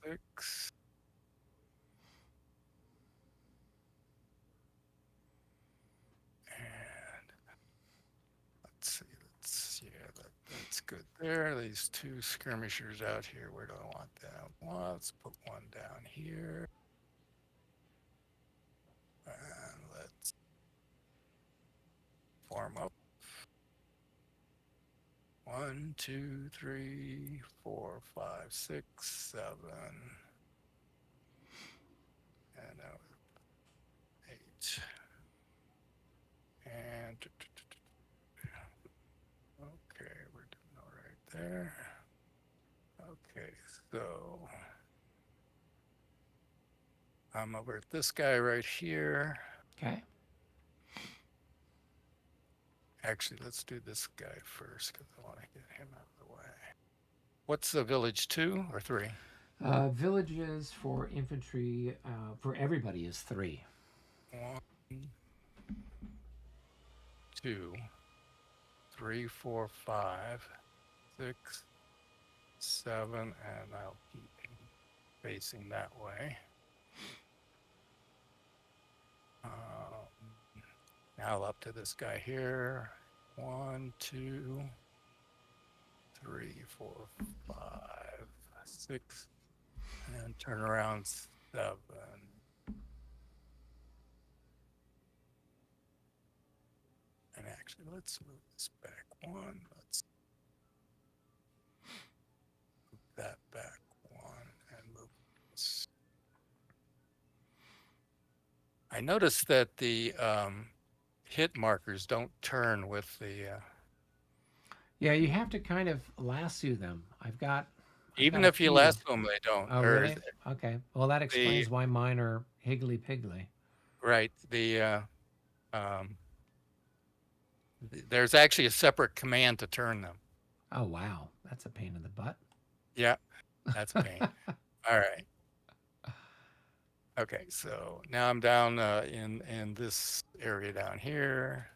6. And let's see. That's good there. These 2 skirmishers out here. Where do I want them? Well, let's put one down here. And let's form up. 1, 2, 3, 4, 5, 6, 7. And now 8. And okay, we're doing all right there. Okay, so I'm over at this guy right here. Okay. Actually, let's do this guy first because I want to get him out of the way. What's the village, 2 or 3? Villages for infantry, for everybody is 3. 1, 2, 3, 4, 5, 6, 7, and I'll keep him facing that way. Now up to this guy here. 1, 2, 3, 4, 5, 6, and turn around 7. And actually, let's move this back 1. Let's move that back 1 and move this. I noticed that the hit markers don't turn with the Yeah, you have to kind of lasso them. I've got even a if you few. lasso them, they don't. Oh, Or really? Okay. Well, that explains why mine are higgly-piggly. right, there's actually a separate command to turn them. Oh, wow. That's a pain in the butt. Yeah, that's a pain. All right. Okay, so now I'm down in this area down here.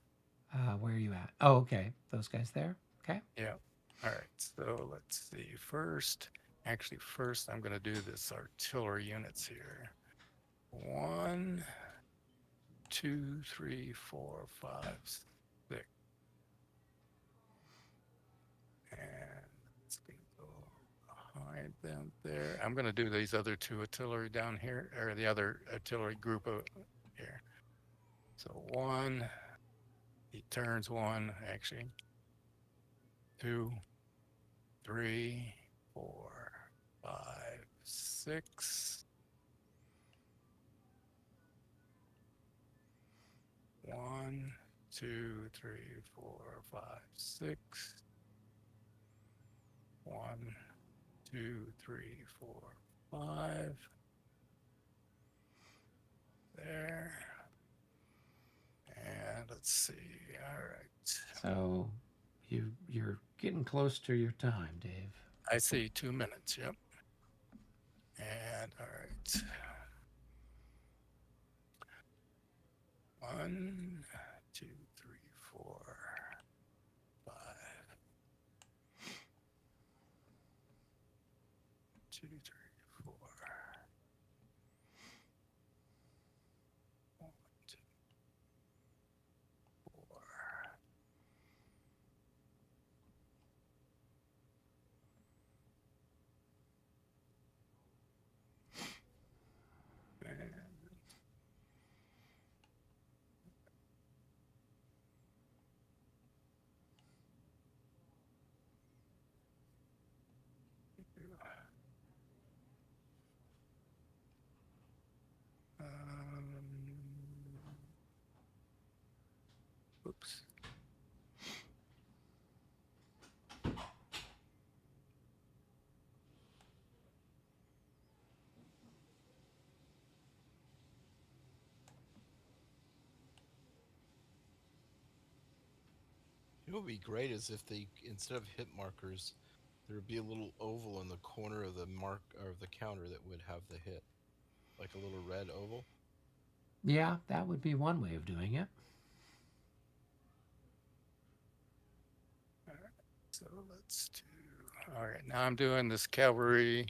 Where are you at? Oh, okay. Those guys there? Okay. Yeah. All right. So let's see. First, I'm going to do this artillery units here. 1, 2, 3, 4, 5, 6. And it's going to go behind them there. I'm going to do these other 2 artillery down here, or the other artillery group here. So 1, he turns 1, actually. 2, 3, 4, 5, 6. 1, 2, 3, 4, 5, 6. 1, 2, 3, 4, 5. There. And let's see. All right. So you're getting close to your time, Dave. I see 2 minutes. Yep. And all right. 1, 2, 3, 4, 5. 2, 3, 4. 1, 2, 4. know what would be great is if they, instead of hit markers, there would be a little oval in the corner of the mark or the counter that would have the hit, like a little red oval. Yeah, that would be one way of doing it. So let's do. All right, now I'm doing this cavalry.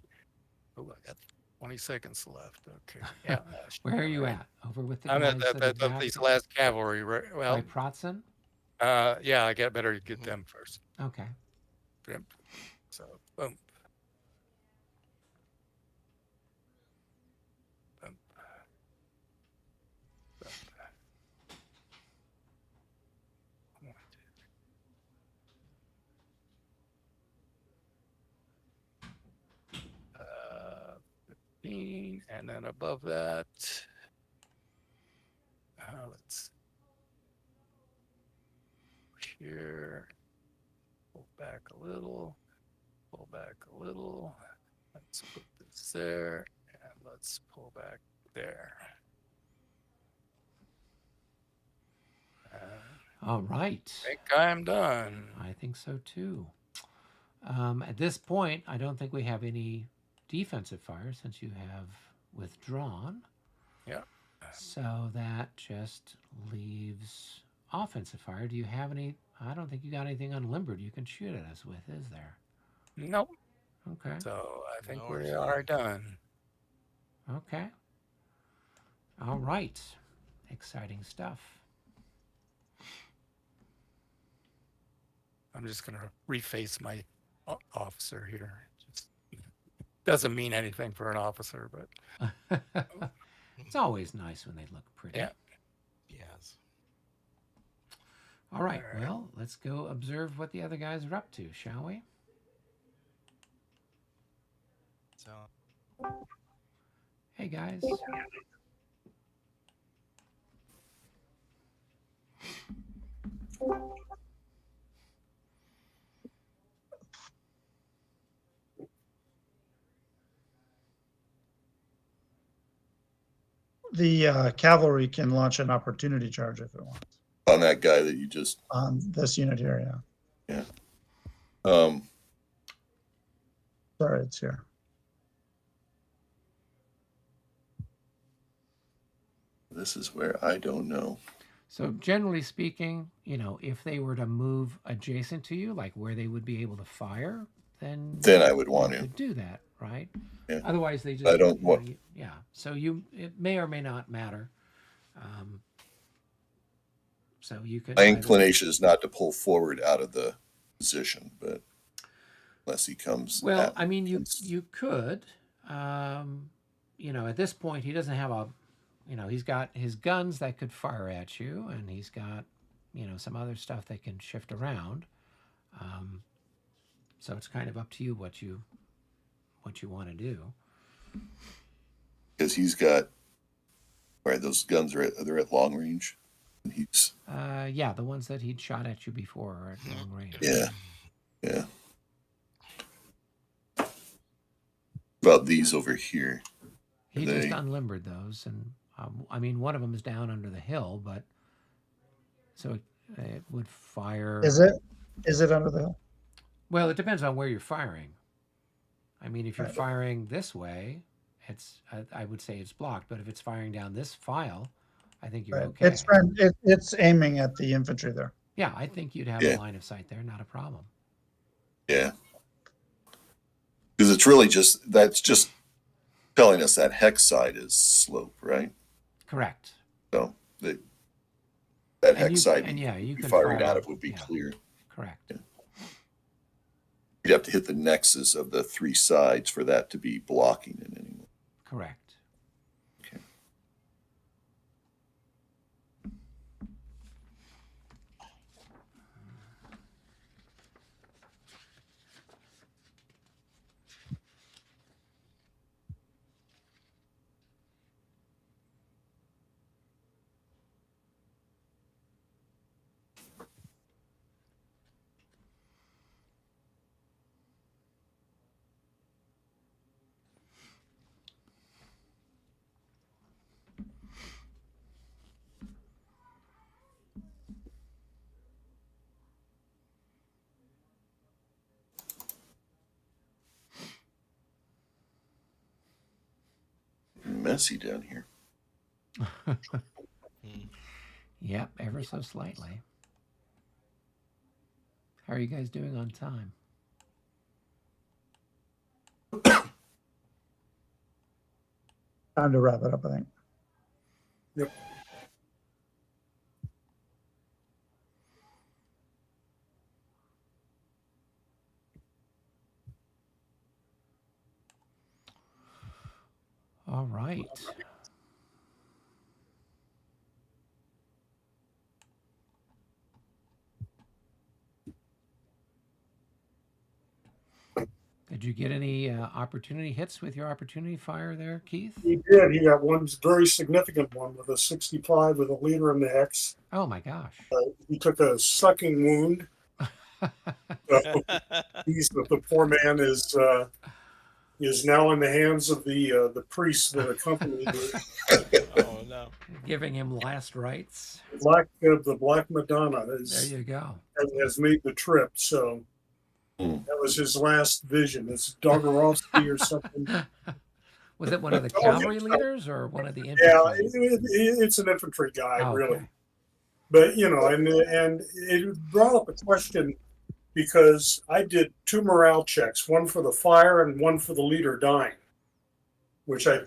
Oh, I got 20 seconds left. Okay. Yeah. Where are you all right. at? Over with the I'm guys at, that are these back last cavalry. Right? by Well, Pratzen? yeah, I got better get Mhm. them first. Okay. Yep. So boom. Boom. Boom. 1, 2, 15, and then above that, let's here, pull back a little, pull back a little. Let's put this there, and let's pull back there. All right. I think I'm done. I think so too. At this point, I don't think we have any defensive fire since you have withdrawn. Yeah. So that just leaves offensive fire. Do you have any? I don't think you got anything unlimbered you can shoot at us with, is there? Nope. Okay. So I think No, we it's are not. done. Okay. All right. Exciting stuff. I'm just gonna reface my officer here. Just doesn't mean anything for an officer, but It's always nice when they look pretty. Yeah. Yes. All right. All right. Well, let's go observe what the other guys are up to, shall we? So Hey, guys. The cavalry can launch an opportunity charge if it wants On that guy that you just, on this unit here. Yeah, um, sorry, it's here. this is where I don't know. So generally speaking, if they were to move adjacent to you, like where they would be able to fire, then Then I would want you to. could do that, right? Yeah. Otherwise, they just I don't want. yeah. So it may or may not matter. So you could. My either- inclination is not to pull forward out of the position, but unless he comes. Well, at I mean, me. you could. At this point, he doesn't have a. He's got his guns that could fire at you, and he's got, some other stuff that can shift around. So it's kind of up to you what you want to do. Because he's got. Right, those guns they're at long range. And he's Yeah, the ones that he'd shot at you before are at long range. yeah. About these over here. He They- just unlimbered those, and one of them is down under the hill, but so it would fire. Is it under the hill? Well, it depends on where you're firing. I mean, if you're Right. firing this way, I would say it's blocked. But if it's firing down this file, I think you're Right. okay. It's aiming at the infantry there. Yeah, I think you'd have Yeah. a line of sight there, not a problem. Yeah. Because it's really that's just telling us that hex side is slope, right? Correct. So that And hex you- side and yeah, you could firing fire- out of would be yeah. clear. Correct. You'd have to hit the nexus of the three sides for that to be blocking in any way. Correct. Okay. messy down here. Yep, ever so slightly. How are you guys doing on time? Time to wrap it up, I think. Yep. All right. Did you get any opportunity hits with your opportunity fire there, Keith? He did. He got one very significant one with a 65 with a leader in the X. Oh my gosh. He took a sucking wound. The poor man is now in the hands of the priests that accompany Oh no! Giving him last rites. the Black Madonna There you go. has made the trip. So that was his last vision. It's Dogorovsky or something. Was it one of the cavalry leaders or one of the infantry? Yeah, it's an infantry guy, Oh, really. okay. But and it brought up a question because I did 2 morale checks, one for the fire and one for the leader dying, which I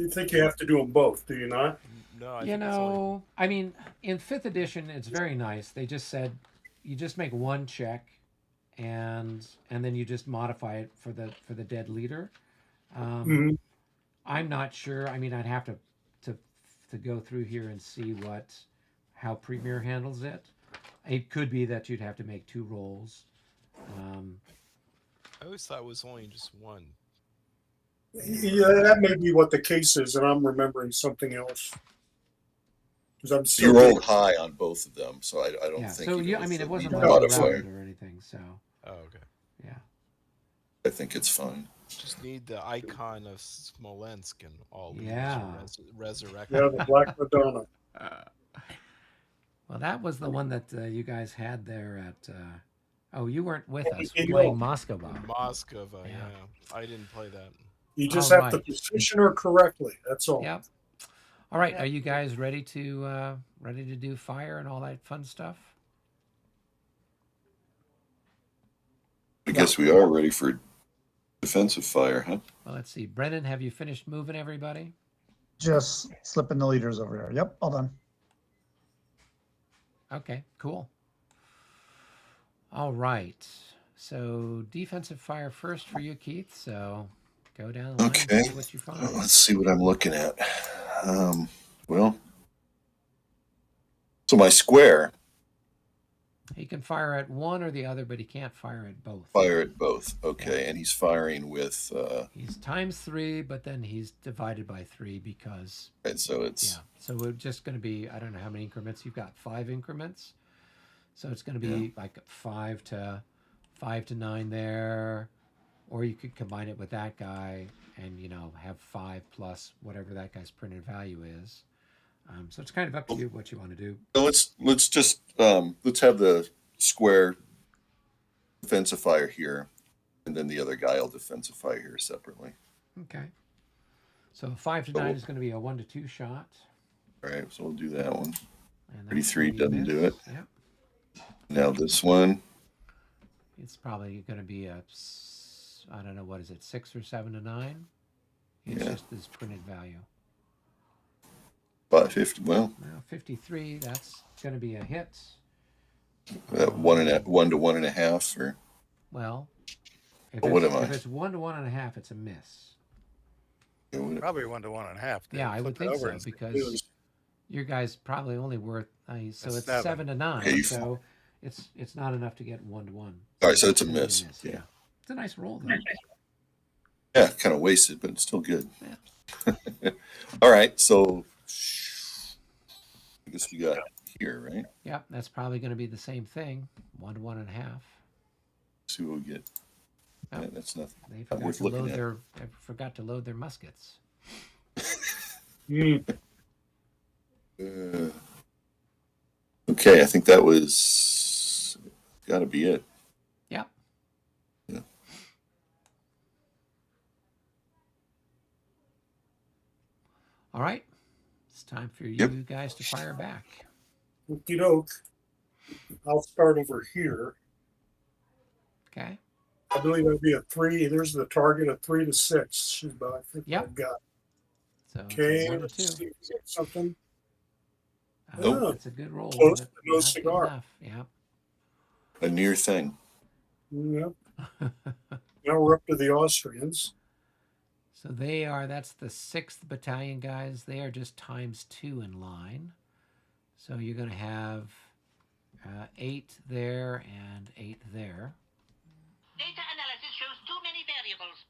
think you have to do them both. Do you not? No, I You think it's only know, I mean, in 5th edition, it's very nice. They just said you just make one check, and then you just modify it for the dead leader. Mhm. I'm not sure. I mean, I'd have to go through here and see how Premier handles it. It could be that you'd have to make 2 rolls. I always thought it was only just one. Yeah, that may be what the case is, and I'm remembering something else. Because I'm You still rolled high on both of them, so I don't Yeah. think. So even I with mean, the it wasn't leader like modifier, routed or anything. So Oh, okay. yeah. I think it's fine. Just need the icon of Smolensk and all leaders Yeah. are resurrected. Yeah, the Black Madonna. Well, that was the one that you guys had there at. Oh, you weren't with us. you Playing don't. Moscow. Moscow, Yeah. yeah. I didn't play that. You just All have to right. position her correctly. That's all. Yep. All right. Are you guys ready to do fire and all that fun stuff? I guess we are ready for defensive fire, huh? Well, let's see. Brennan, have you finished moving everybody? Just slipping the leaders over here. Yep, all done. Okay, cool. All right. So defensive fire first for you, Keith. So go down the line Okay. and see what you find. Let's see what I'm looking at. Well, so my square, He can fire at one or the other, but he can't fire at both. fire at both. Okay, and he's firing with. He's ×3, but then he's divided by 3 because Right, so it's. yeah. So we're just going to be, I don't know how many increments you've got. 5 increments. So it's going to be like 5 to 9 there, or you could combine it with that guy and have 5 plus whatever that guy's printed value is. So it's kind of up to you what you want to do. So let's just let's have the square defensive fire here, and then the other guy will defensive fire here separately. Okay. So 5 to 9 is going to be a 1 to 2 shot. All right, so we'll do that one. And 33 that's gonna doesn't be a do miss. it. Yep. Now this one, It's probably going to be I don't know, what is it, 6 or 7 to 9? It's Yeah. just this printed value. 550. Well, Now 53, that's going to be a hit. that 1 to 1.5, or Well, if What it's, am I? if it's 1 to 1.5, it's a miss. Probably 1 to 1.5. then. Yeah, I would Flip it think over so and see. because your guy's probably only worth. So That's it's 7. 7 to 9. Okay, So it's not enough to get 1 to 1. all right, so it's a It's gonna be miss. Yeah. Yeah, It's a nice roll though. yeah, kind of wasted, but it's still good. Yeah. All right, so I guess we got here, right? Yep, that's probably going to be the same thing. 1 to 1.5. See what we get. Oh. Yeah, that's nothing. They Not forgot worth to looking load at. they forgot to load their muskets. Mm. Okay, I think that was got to be it. Yep. Yeah. All right. It's time for you Yep. guys to fire back. Okey doke. I'll start over here. Okay. I believe it'll be a 3. There's the target, a 3 to 6. Should I think Yep. I've got. So it's a Okay, 1 to let's 2. see if we get something. Nope. That's a good roll. Close, but but no not good cigar. enough. Yep. A near thing. Yep. Now we're up to the Austrians. So that's the 6th Battalion, guys. They are just ×2 in line. So you're going to have 8 there and 8 there. Data analysis shows too many variables.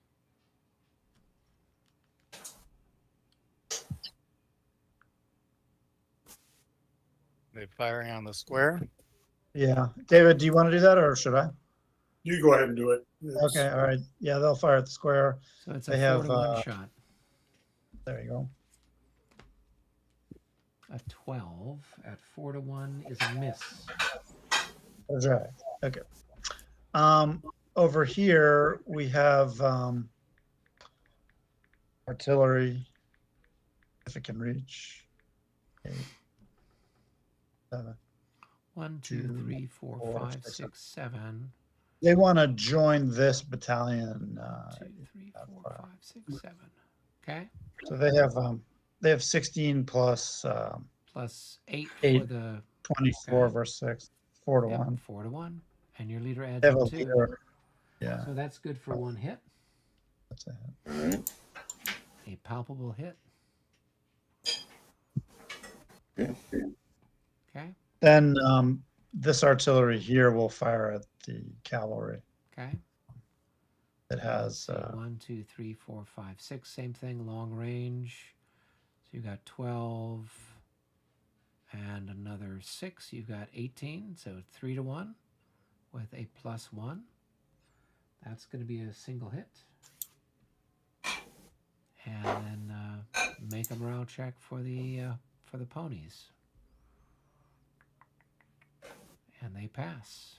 They firing on the square. Yeah. David, do you want to do that or should I? You go ahead and do it. It's- Okay. All right. Yeah, they'll fire at the square. So it's a They 4 have, to 1 shot. There you go. A 12 at 4 to 1 is a miss. That's right. Okay. Over here we have artillery, if it can reach. 8, 7. 1, 2, 2, 3, 4, 4, 5, 6, 6, 7. They want to join this battalion. 2, 3, 4, 5, 6, 7. Okay. So they have 16 plus Plus 8 8. for the 24 Okay. versus 6, 4 to yep, 1. 4 to 1. And your leader adds They have a a 2. leader. Yeah, So that's good for 1 hit. that's it. All right. A palpable hit. Okay. Okay. Then this artillery here will fire at the cavalry. Okay. It has So 1, 2, 3, 4, 5, 6. Same thing, long range. So you got 12 and another 6. You've got 18. So 3 to 1 with a +1. That's going to be a single hit. And then make a morale check for the ponies. And they pass.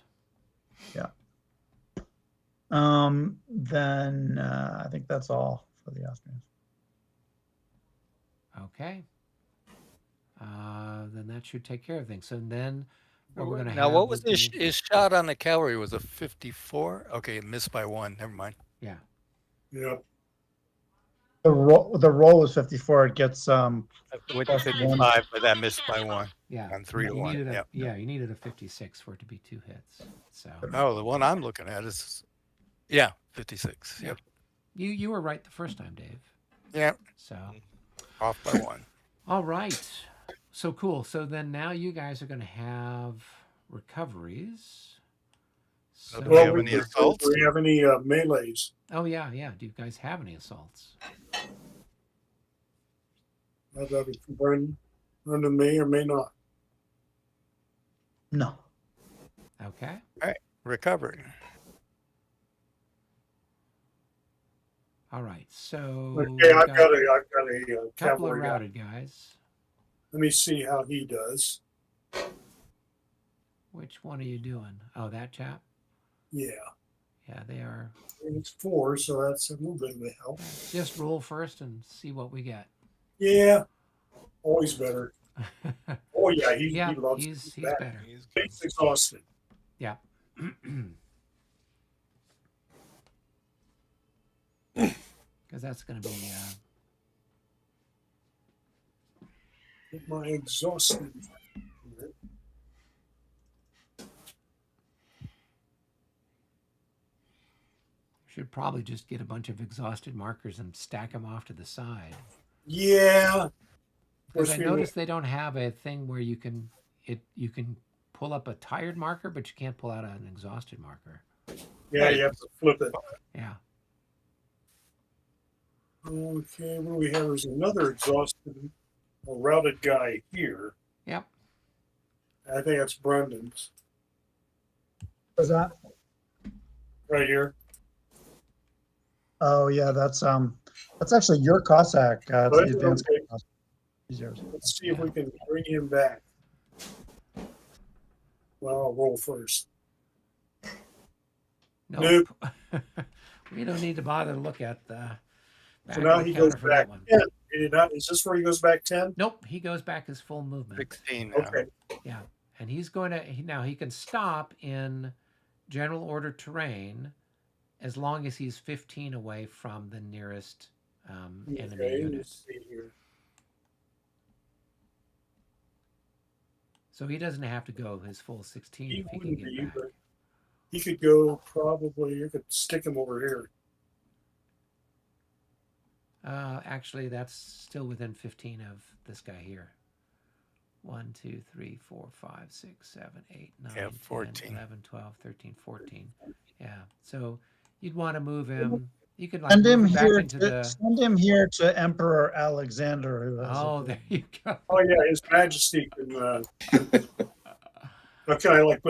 then I think that's all for the Austrians. Okay. Then that should take care of things. So then what we're going to Now, have what was would his, be- his shot on the cavalry? Was a 54? Okay, it missed by 1. Never mind. Yeah. Yeah. The roll is 54. It gets With Plus 55, but that missed by 1 Yeah. on 3 to You 1. needed a, Yep. yeah, you needed a 56 for it to be 2 hits. So Oh, the one I'm looking at is, yeah, 56. Yep. you were right the first time, Dave. Yep. So Off by 1. all right. So cool. So then now you guys are going to have recoveries. So, Do we have Well, any assaults? do we have any melees? oh yeah, yeah. Do you guys have any assaults? That would burn under may or may not. no. Okay. Recovery. All right. So Okay, we've I've got a couple of cavalry guy. routed guys. Let me see how he does. Which one are you doing? Oh, that chap. Yeah, Yeah, they are. it's 4, so that's a little bit of a help. Just roll first and see what we get. Yeah, always better. Oh yeah, yeah, he loves he's that. better. He's good. He's exhausted. Yeah. Because that's going to be Get my exhausted. should probably just get a bunch of exhausted markers and stack them off to the side. Yeah. Because I Course we will. noticed they don't have a thing where you can pull up a tired marker, but you can't pull out an exhausted marker. Yeah, you have to flip it. Yeah. Okay, what do we have? There's another exhausted, a routed guy here. Yep. I think that's Brendan's What's that? right here. Oh yeah, that's actually your Cossack. It's But the it's advanced okay. Cossack. It's yours. Let's see if we can bring him back. Well, I'll roll first. Nope. We don't need to bother to look at the So now backward he goes counter for back. that one. Yeah, Is this where he goes back 10? Nope, he goes back his full movement. 16 now. Okay. Yeah, and he's going to now he can stop in general order terrain as long as he's 15 away from the nearest enemy Okay, unit. let's see here. So he doesn't have to go his full 16 He if he can wouldn't get be, back. but he could go probably. You could stick him over here. Actually, that's still within 15 of this guy here. 1, 2, 3, 4, 5, 6, 7, 8, 9, Yeah, 10, 14. 11, 12, 13, 14. Yeah. So you'd want to move him. You could like Send move him him back here into to the. send him here to Emperor Alexander, who has Oh, there you go. Oh yeah, His Majesty can. Can I like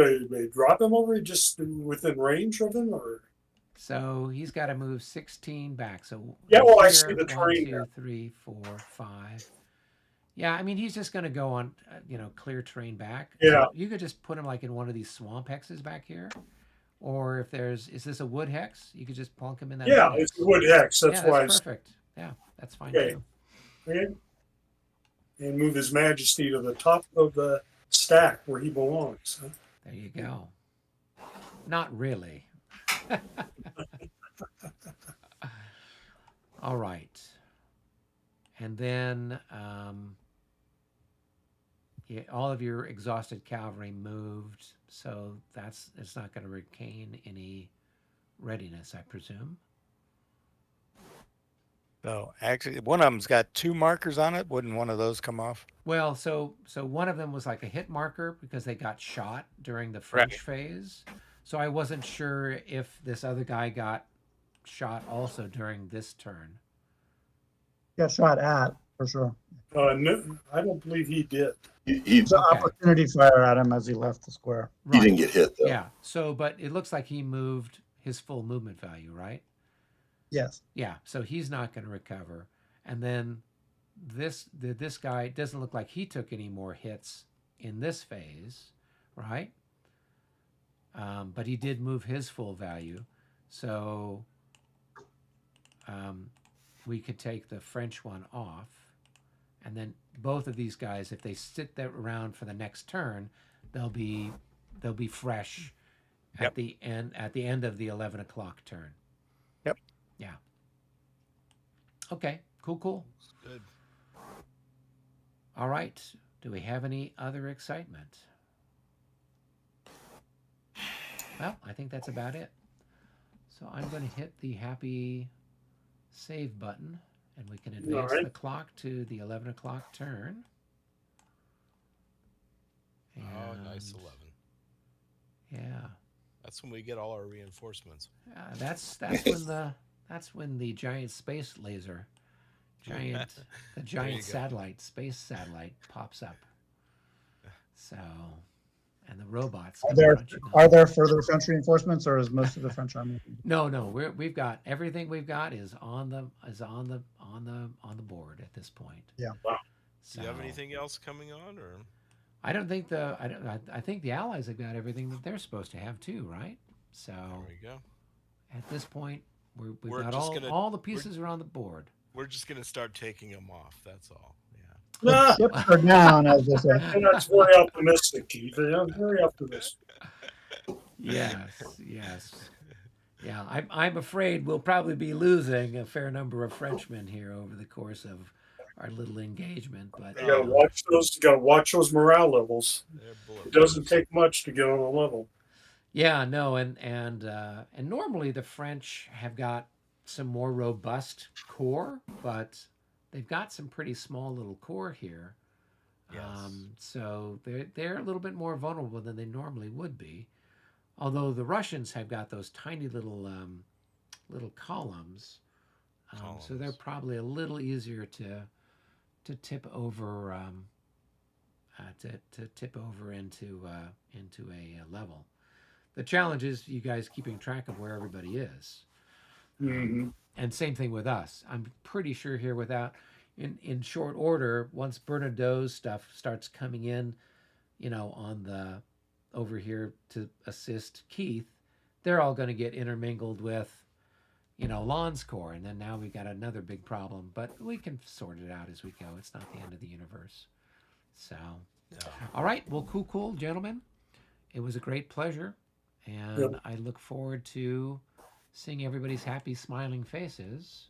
drop him over just within range of him, or? So he's got to move 16 back. So Yeah, well, I here, see the 1, terrain 2, there. 3, 4, 5. Yeah, I mean he's just going to go on, clear terrain back. Yeah. So you could just put him like in one of these swamp hexes back here, or if is this a wood hex? You could just plunk him in that. Yeah, wood it's hex. a wood hex. That's Yeah, why. that's perfect. Yeah, that's fine Okay. too. Okay. And move His Majesty to the top of the stack where he belongs. Huh? There you go. Not really. All right. And then all of your exhausted cavalry moved, so it's not going to regain any readiness, I presume. So actually, one of them's got 2 markers on it. Wouldn't one of those come off? Well, so one of them was like a hit marker because they got shot during the French phase. So I wasn't sure if this other guy got shot also during this turn. got shot at for sure. No, I don't believe he did. He It's an Okay. opportunity fire at him as he left the square. Right. didn't get hit though. Yeah. So, but it looks like he moved his full movement value, right? Yes. Yeah. So he's not going to recover. And then this guy doesn't look like he took any more hits in this phase, right? But he did move his full value. So we could take the French one off. And then both of these guys, if they sit there around for the next turn, they'll be fresh at the end of the 11 o'clock turn. Yep. Yeah. Okay. Cool. Good. All right. Do we have any other excitement? Well, I think that's about it. So I'm going to hit the happy save button, and we can advance right. the clock to the 11 o'clock turn. Oh, nice And, 11. Yeah. That's when we get all our reinforcements. That's when the giant space laser, the giant go. space satellite pops up. So, and the robots. Are there further French reinforcements, or is most of the French army? No. We've got everything we've got is on the board at this point. Yeah. Wow. So, Do you have anything else coming on, or? I don't think I think the Allies have got everything that they're supposed to have too, right? So There we go. at this point, we've We're got just all the pieces are on the board. We're just gonna start taking them off. That's all. Yeah. Nah, Chips are down, as they say. that's very optimistic, Keith. Yeah, very optimistic. Yes. Yeah, I'm afraid we'll probably be losing a fair number of Frenchmen here over the course of our little engagement. But You gotta watch those. You gotta watch those morale levels. They're It bulletproof. doesn't take much to get on a level. yeah, no, and normally the French have got some more robust core, but they've got some pretty small little core here. Yes. So they're a little bit more vulnerable than they normally would be. Although the Russians have got those tiny little columns, so they're Columns. probably a little easier to tip over to tip over into a level. The challenge is you guys keeping track of where everybody is. Mm-hmm. And same thing with us. I'm pretty sure here in short order, once Bernado's stuff starts coming in, on the over here to assist Keith, they're all going to get intermingled with, Lon's Corps, and then now we've got another big problem. But we can sort it out as we go. It's not the end of the universe. So, all right. Well, cool, gentlemen. It was a great pleasure, and Yep. I look forward to seeing everybody's happy, smiling faces